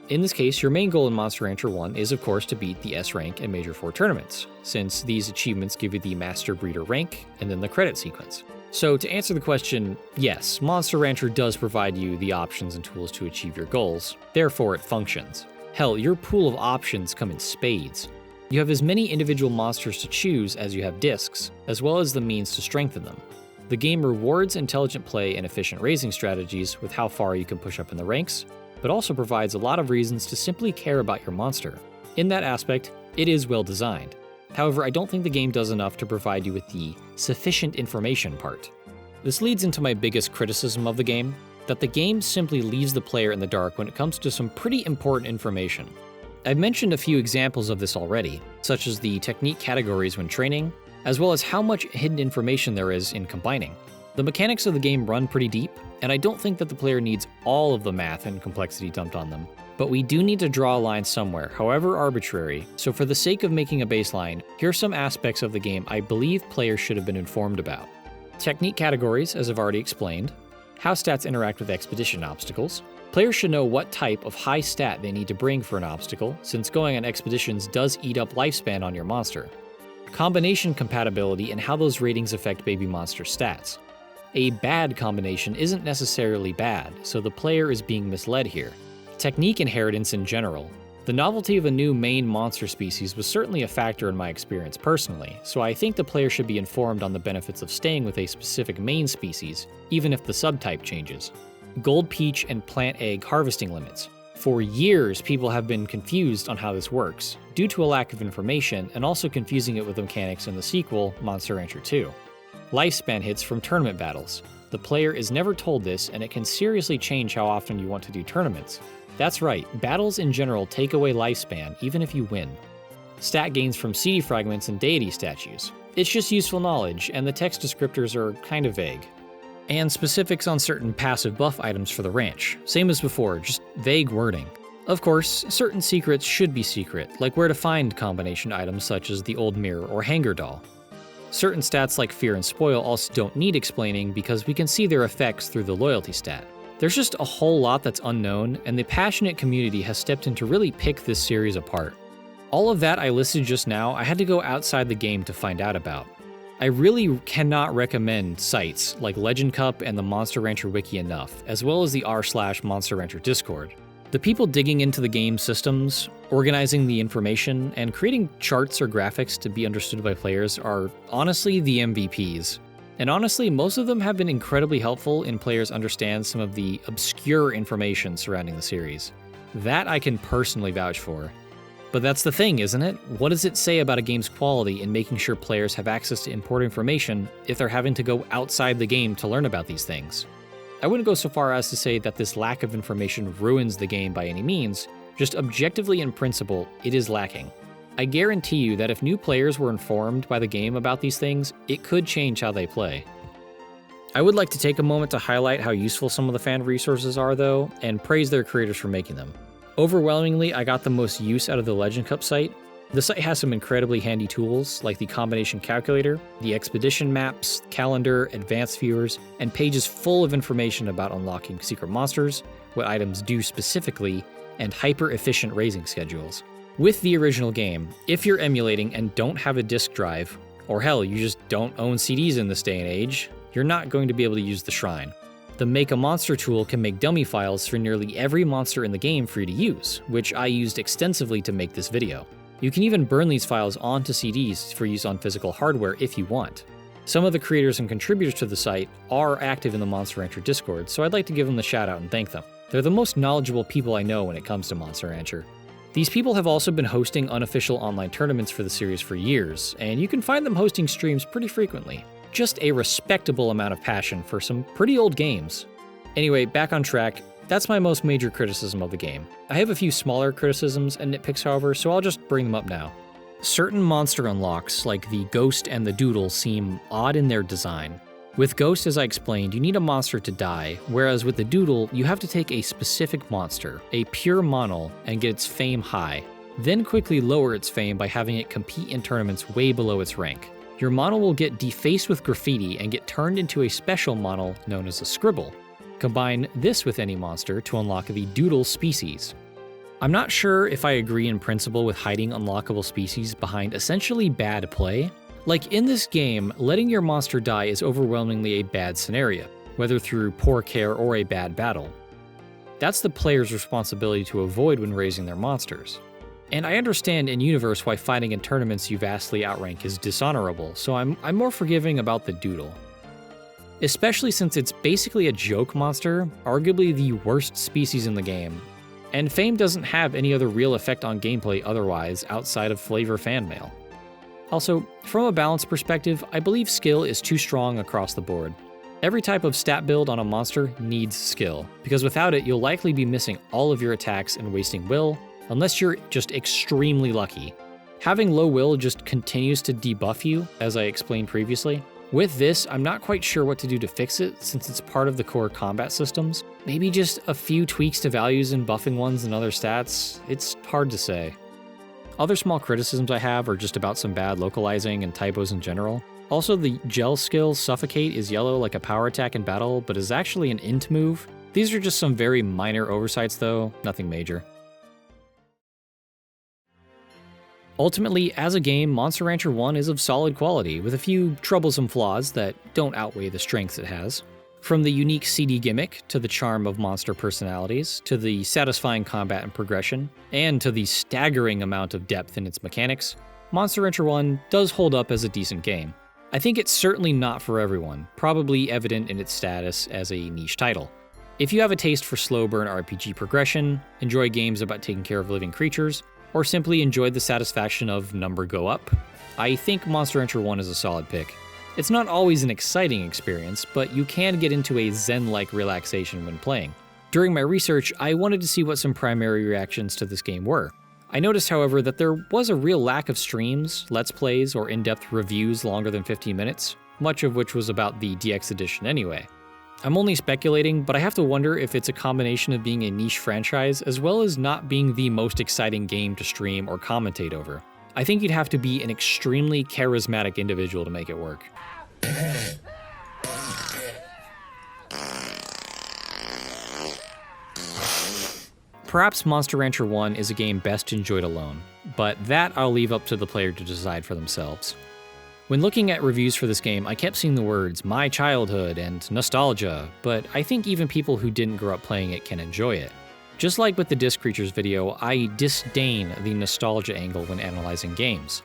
In this case, your main goal in Monster Rancher 1 is of course to beat the S rank and Major 4 tournaments, since these achievements give you the Master Breeder rank and then the credit sequence. So to answer the question, yes, Monster Rancher does provide you the options and tools to achieve your goals, therefore it functions. Hell, your pool of options come in spades. You have as many individual monsters to choose as you have discs, as well as the means to strengthen them. The game rewards intelligent play and efficient raising strategies with how far you can push up in the ranks, but also provides a lot of reasons to simply care about your monster. In that aspect, it is well designed. However, I don't think the game does enough to provide you with the sufficient information part. This leads into my biggest criticism of the game, that the game simply leaves the player in the dark when it comes to some pretty important information. I've mentioned a few examples of this already, such as the technique categories when training, as well as how much hidden information there is in combining. The mechanics of the game run pretty deep, and I don't think that the player needs all of the math and complexity dumped on them. But we do need to draw a line somewhere, however arbitrary, so for the sake of making a baseline, here are some aspects of the game I believe players should have been informed about. Technique categories, as I've already explained, how stats interact with expedition obstacles. Players should know what type of high stat they need to bring for an obstacle, since going on expeditions does eat up lifespan on your monster. Combination compatibility and how those ratings affect baby monster stats. A bad combination isn't necessarily bad, so the player is being misled here. Technique inheritance in general. The novelty of a new main monster species was certainly a factor in my experience personally, so I think the player should be informed on the benefits of staying with a specific main species, even if the subtype changes. Gold peach and plant egg harvesting limits. For years, people have been confused on how this works, due to a lack of information and also confusing it with the mechanics in the sequel, Monster Rancher 2. Lifespan hits from tournament battles. The player is never told this, and it can seriously change how often you want to do tournaments. That's right, battles in general take away lifespan, even if you win. Stat gains from CD fragments and deity statues. It's just useful knowledge, and the text descriptors are kind of vague. And specifics on certain passive buff items for the ranch. Same as before, just vague wording. Of course, certain secrets should be secret, like where to find combination items such as the old mirror or hanger doll. Certain stats like fear and spoil also don't need explaining because we can see their effects through the loyalty stat. There's just a whole lot that's unknown, and the passionate community has stepped in to really pick this series apart. All of that I listed just now, I had to go outside the game to find out about. I really cannot recommend sites like Legend Cup and the Monster Rancher Wiki enough, as well as the r/Monster Rancher Discord. The people digging into the game systems, organizing the information, and creating charts or graphics to be understood by players are honestly the MVPs. And honestly, most of them have been incredibly helpful in players understand some of the obscure information surrounding the series. That I can personally vouch for. But that's the thing, isn't it? What does it say about a game's quality in making sure players have access to important information if they're having to go outside the game to learn about these things? I wouldn't go so far as to say that this lack of information ruins the game by any means, just objectively in principle, it is lacking. I guarantee you that if new players were informed by the game about these things, it could change how they play. I would like to take a moment to highlight how useful some of the fan resources are though, and praise their creators for making them. Overwhelmingly, I got the most use out of the Legend Cup site. The site has some incredibly handy tools like the combination calculator, the expedition maps, calendar, advanced viewers, and pages full of information about unlocking secret monsters, what items do specifically, and hyper-efficient raising schedules. With the original game, if you're emulating and don't have a disk drive, or hell, you just don't own CDs in this day and age, you're not going to be able to use the shrine. The Make a Monster tool can make dummy files for nearly every monster in the game for you to use, which I used extensively to make this video. You can even burn these files onto CDs for use on physical hardware if you want. Some of the creators and contributors to the site are active in the Monster Rancher Discord, so I'd like to give them the shout out and thank them. They're the most knowledgeable people I know when it comes to Monster Rancher. These people have also been hosting unofficial online tournaments for the series for years, and you can find them hosting streams pretty frequently. Just a respectable amount of passion for some pretty old games. Anyway, back on track, that's my most major criticism of the game. I have a few smaller criticisms and nitpicks however, so I'll just bring them up now. Certain monster unlocks, like the Ghost and the Doodle, seem odd in their design. With Ghost, as I explained, you need a monster to die, whereas with the Doodle, you have to take a specific monster, a pure mono, and get its fame high, then quickly lower its fame by having it compete in tournaments way below its rank. Your mono will get defaced with graffiti and get turned into a special mono known as a scribble. Combine this with any monster to unlock the Doodle species. I'm not sure if I agree in principle with hiding unlockable species behind essentially bad play. Like in this game, letting your monster die is overwhelmingly a bad scenario, whether through poor care or a bad battle. That's the player's responsibility to avoid when raising their monsters. And I understand in universe why fighting in tournaments you vastly outrank is dishonorable, so I'm more forgiving about the Doodle. Especially since it's basically a joke monster, arguably the worst species in the game, and fame doesn't have any other real effect on gameplay otherwise outside of flavor fan mail. Also, from a balance perspective, I believe skill is too strong across the board. Every type of stat build on a monster needs skill, because without it you'll likely be missing all of your attacks and wasting will, unless you're just extremely lucky. Having low will just continues to debuff you, as I explained previously. With this, I'm not quite sure what to do to fix it since it's part of the core combat systems. Maybe just a few tweaks to values and buffing ones and other stats? It's hard to say. Other small criticisms I have are just about some bad localizing and typos in general. Also, the gel skill Suffocate is yellow like a power attack in battle, but is actually an int move. These are just some very minor oversights though, nothing major. Ultimately, as a game, Monster Rancher 1 is of solid quality, with a few troublesome flaws that don't outweigh the strengths it has. From the unique CD gimmick, to the charm of monster personalities, to the satisfying combat and progression, and to the staggering amount of depth in its mechanics, Monster Rancher 1 does hold up as a decent game. I think it's certainly not for everyone, probably evident in its status as a niche title. If you have a taste for slow burn RPG progression, enjoy games about taking care of living creatures, or simply enjoy the satisfaction of number go up, I think Monster Rancher 1 is a solid pick. It's not always an exciting experience, but you can get into a zen-like relaxation when playing. During my research, I wanted to see what some primary reactions to this game were. I noticed, however, that there was a real lack of streams, let's plays, or in-depth reviews longer than 15 minutes, much of which was about the DX edition anyway. I'm only speculating, but I have to wonder if it's a combination of being a niche franchise as well as not being the most exciting game to stream or commentate over. I think you'd have to be an extremely charismatic individual to make it work. Perhaps Monster Rancher 1 is a game best enjoyed alone, but that I'll leave up to the player to decide for themselves. When looking at reviews for this game, I kept seeing the words "my childhood" and "nostalgia," but I think even people who didn't grow up playing it can enjoy it. Just like with the Disc Creatures video, I disdain the nostalgia angle when analyzing games.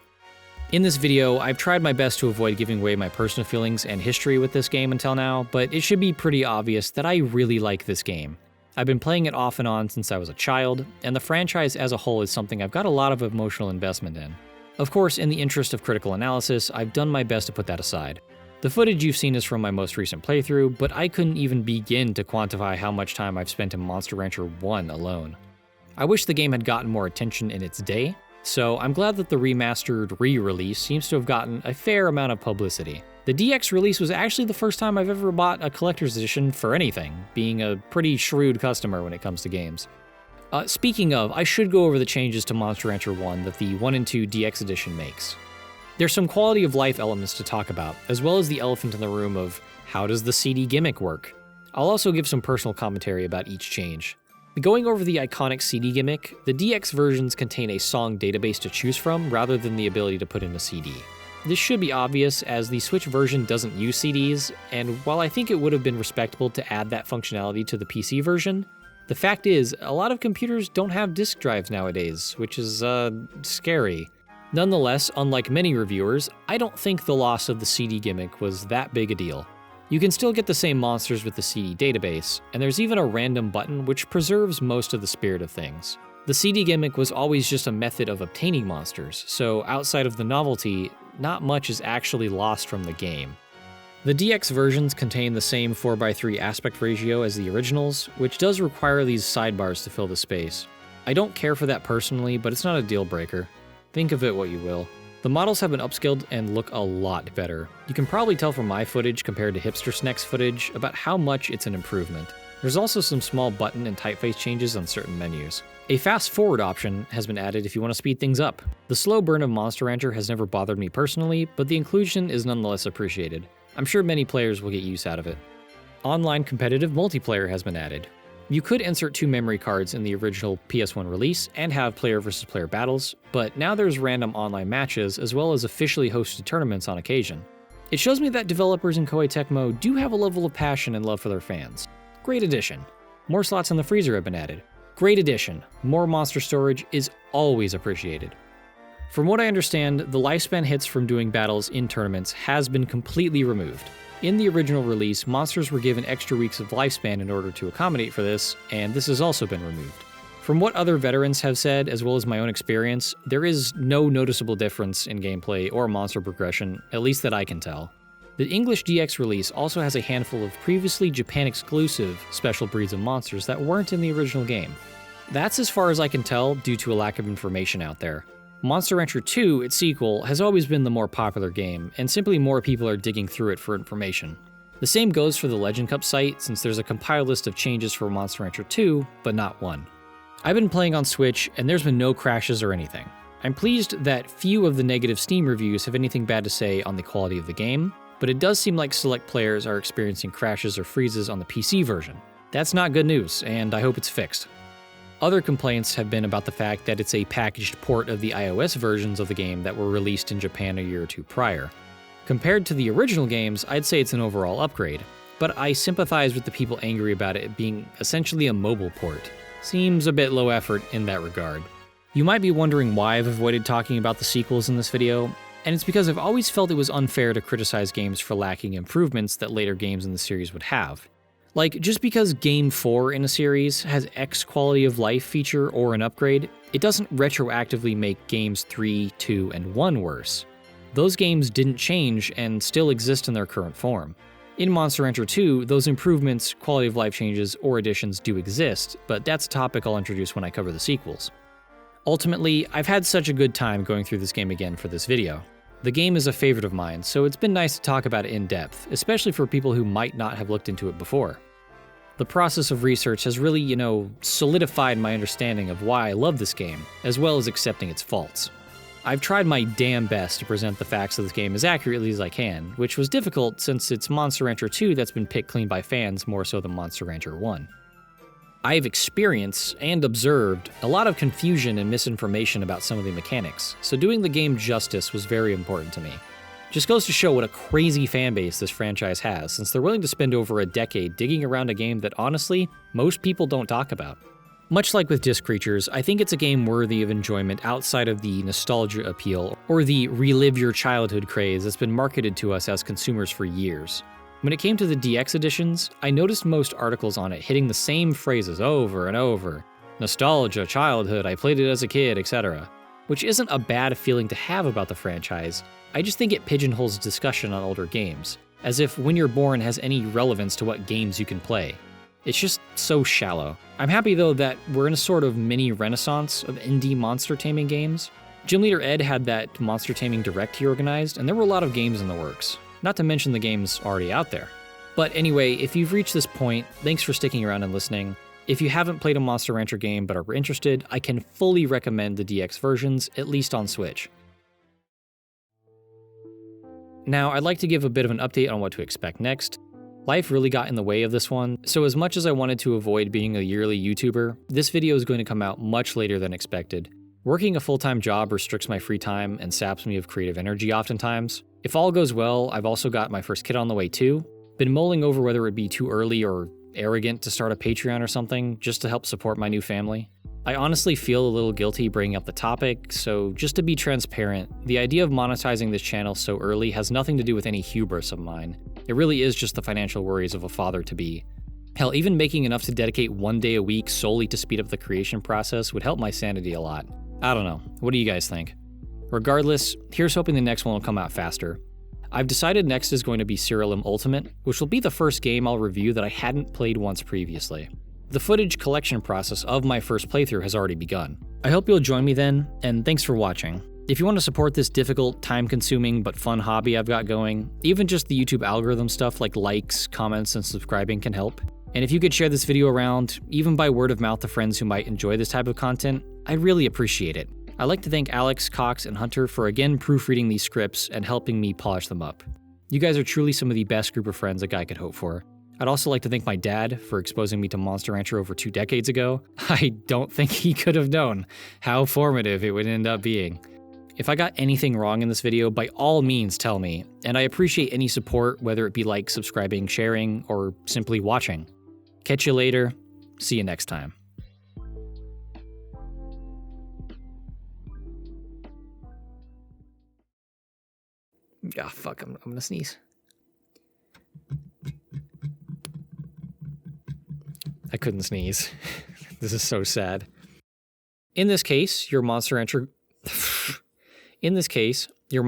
In this video, I've tried my best to avoid giving away my personal feelings and history with this game until now, but it should be pretty obvious that I really like this game. I've been playing it off and on since I was a child, and the franchise as a whole is something I've got a lot of emotional investment in. Of course, in the interest of critical analysis, I've done my best to put that aside. The footage you've seen is from my most recent playthrough, but I couldn't even begin to quantify how much time I've spent in Monster Rancher 1 alone. I wish the game had gotten more attention in its day, so I'm glad that the remastered re-release seems to have gotten a fair amount of publicity. The DX release was actually the first time I've ever bought a collector's edition for anything, being a pretty shrewd customer when it comes to games. Speaking of, I should go over the changes to Monster Rancher 1 that the 1 and 2 DX edition makes. There's some quality of life elements to talk about, as well as the elephant in the room of how does the CD gimmick work? I'll also give some personal commentary about each change. Going over the iconic CD gimmick, the DX versions contain a song database to choose from rather than the ability to put in a CD. This should be obvious as the Switch version doesn't use CDs, and while I think it would have been respectable to add that functionality to the PC version, the fact is, a lot of computers don't have disk drives nowadays, which is, scary. Nonetheless, unlike many reviewers, I don't think the loss of the CD gimmick was that big a deal. You can still get the same monsters with the CD database, and there's even a random button which preserves most of the spirit of things. The CD gimmick was always just a method of obtaining monsters, so outside of the novelty, not much is actually lost from the game. The DX versions contain the same 4:3 aspect ratio as the originals, which does require these sidebars to fill the space. I don't care for that personally, but it's not a deal breaker. Think of it what you will. The models have been upscaled and look a lot better. You can probably tell from my footage compared to Hipster Snack's footage about how much it's an improvement. There's also some small button and typeface changes on certain menus. A fast forward option has been added if you want to speed things up. The slow burn of Monster Rancher has never bothered me personally, but the inclusion is nonetheless appreciated. I'm sure many players will get use out of it. Online competitive multiplayer has been added. You could insert 2 memory cards in the original PS1 release and have player versus player battles, but now there's random online matches as well as officially hosted tournaments on occasion. It shows me that developers in Koei Tecmo do have a level of passion and love for their fans. Great addition. More slots in the freezer have been added. Great addition. More monster storage is always appreciated. From what I understand, the lifespan hits from doing battles in tournaments has been completely removed. In the original release, monsters were given extra weeks of lifespan in order to accommodate for this, and this has also been removed. From what other veterans have said, as well as my own experience, there is no noticeable difference in gameplay or monster progression, at least that I can tell. The English DX release also has a handful of previously Japan-exclusive special breeds of monsters that weren't in the original game. That's as far as I can tell due to a lack of information out there. Monster Rancher 2, its sequel, has always been the more popular game, and simply more people are digging through it for information. The same goes for the Legend Cup site, since there's a compiled list of changes for Monster Rancher 2, but not 1. I've been playing on Switch, and there's been no crashes or anything. I'm pleased that few of the negative Steam reviews have anything bad to say on the quality of the game, but it does seem like select players are experiencing crashes or freezes on the PC version. That's not good news, and I hope it's fixed. Other complaints have been about the fact that it's a packaged port of the iOS versions of the game that were released in Japan a year or two prior. Compared to the original games, I'd say it's an overall upgrade, but I sympathize with the people angry about it being essentially a mobile port. Seems a bit low effort in that regard. You might be wondering why I've avoided talking about the sequels in this video, and it's because I've always felt it was unfair to criticize games for lacking improvements that later games in the series would have. Like, just because Game 4 in a series has X quality of life feature or an upgrade, it doesn't retroactively make games 3, 2, and 1 worse. Those games didn't change and still exist in their current form. In Monster Rancher 2, those improvements, quality of life changes, or additions do exist, but that's a topic I'll introduce when I cover the sequels. Ultimately, I've had such a good time going through this game again for this video. The game is a favorite of mine, so it's been nice to talk about it in depth, especially for people who might not have looked into it before. The process of research has really, solidified my understanding of why I love this game, as well as accepting its faults. I've tried my damn best to present the facts of this game as accurately as I can, which was difficult since it's Monster Rancher 2 that's been picked clean by fans more so than Monster Rancher 1. I've experienced and observed a lot of confusion and misinformation about some of the mechanics, so doing the game justice was very important to me. Just goes to show what a crazy fanbase this franchise has, since they're willing to spend over a decade digging around a game that honestly, most people don't talk about. Much like with Disc Creatures, I think it's a game worthy of enjoyment outside of the nostalgia appeal or the relive your childhood craze that's been marketed to us as consumers for years. When it came to the DX editions, I noticed most articles on it hitting the same phrases over and over. Nostalgia, childhood, I played it as a kid, etc. Which isn't a bad feeling to have about the franchise, I just think it pigeonholes discussion on older games, as if When You're Born has any relevance to what games you can play. It's just so shallow. I'm happy though that we're in a sort of mini renaissance of indie monster taming games. Gym Leader Ed had that monster taming direct he organized, and there were a lot of games in the works. Not to mention the games already out there. But anyway, if you've reached this point, thanks for sticking around and listening. If you haven't played a Monster Rancher game but are interested, I can fully recommend the DX versions, at least on Switch. Now, I'd like to give a bit of an update on what to expect next. Life really got in the way of this one, so as much as I wanted to avoid being a yearly YouTuber, this video is going to come out much later than expected. Working a full-time job restricts my free time and saps me of creative energy oftentimes. If all goes well, I've also got my first kid on the way too. Been mulling over whether it'd be too early or arrogant to start a Patreon or something just to help support my new family. I honestly feel a little guilty bringing up the topic, so just to be transparent, the idea of monetizing this channel so early has nothing to do with any hubris of mine. It really is just the financial worries of a father-to-be. Hell, even making enough to dedicate one day a week solely to speed up the creation process would help my sanity a lot. I don't know, what do you guys think? Regardless, here's hoping the next one will come out faster. I've decided next is going to be Serial M Ultimate, which will be the first game I'll review that I hadn't played once previously. The footage collection process of my first playthrough has already begun. I hope you'll join me then, and thanks for watching. If you want to support this difficult, time-consuming, but fun hobby I've got going, even just the YouTube algorithm stuff like likes, comments, and subscribing can help. And if you could share this video around, even by word of mouth to friends who might enjoy this type of content, I'd really appreciate it. I'd like to thank Alex, Cox, and Hunter for again proofreading these scripts and helping me polish them up. You guys are truly some of the best group of friends a guy could hope for. I'd also like to thank my dad for exposing me to Monster Rancher over 2 decades ago. I don't think he could have known how formative it would end up being. If I got anything wrong in this video, by all means tell me, and I appreciate any support, whether it be like subscribing, sharing, or simply watching. Catch you later. See you next time. Ah, fuck, I'm gonna sneeze. I couldn't sneeze. This is so sad. In this case, your Monster Rancher... In this case, your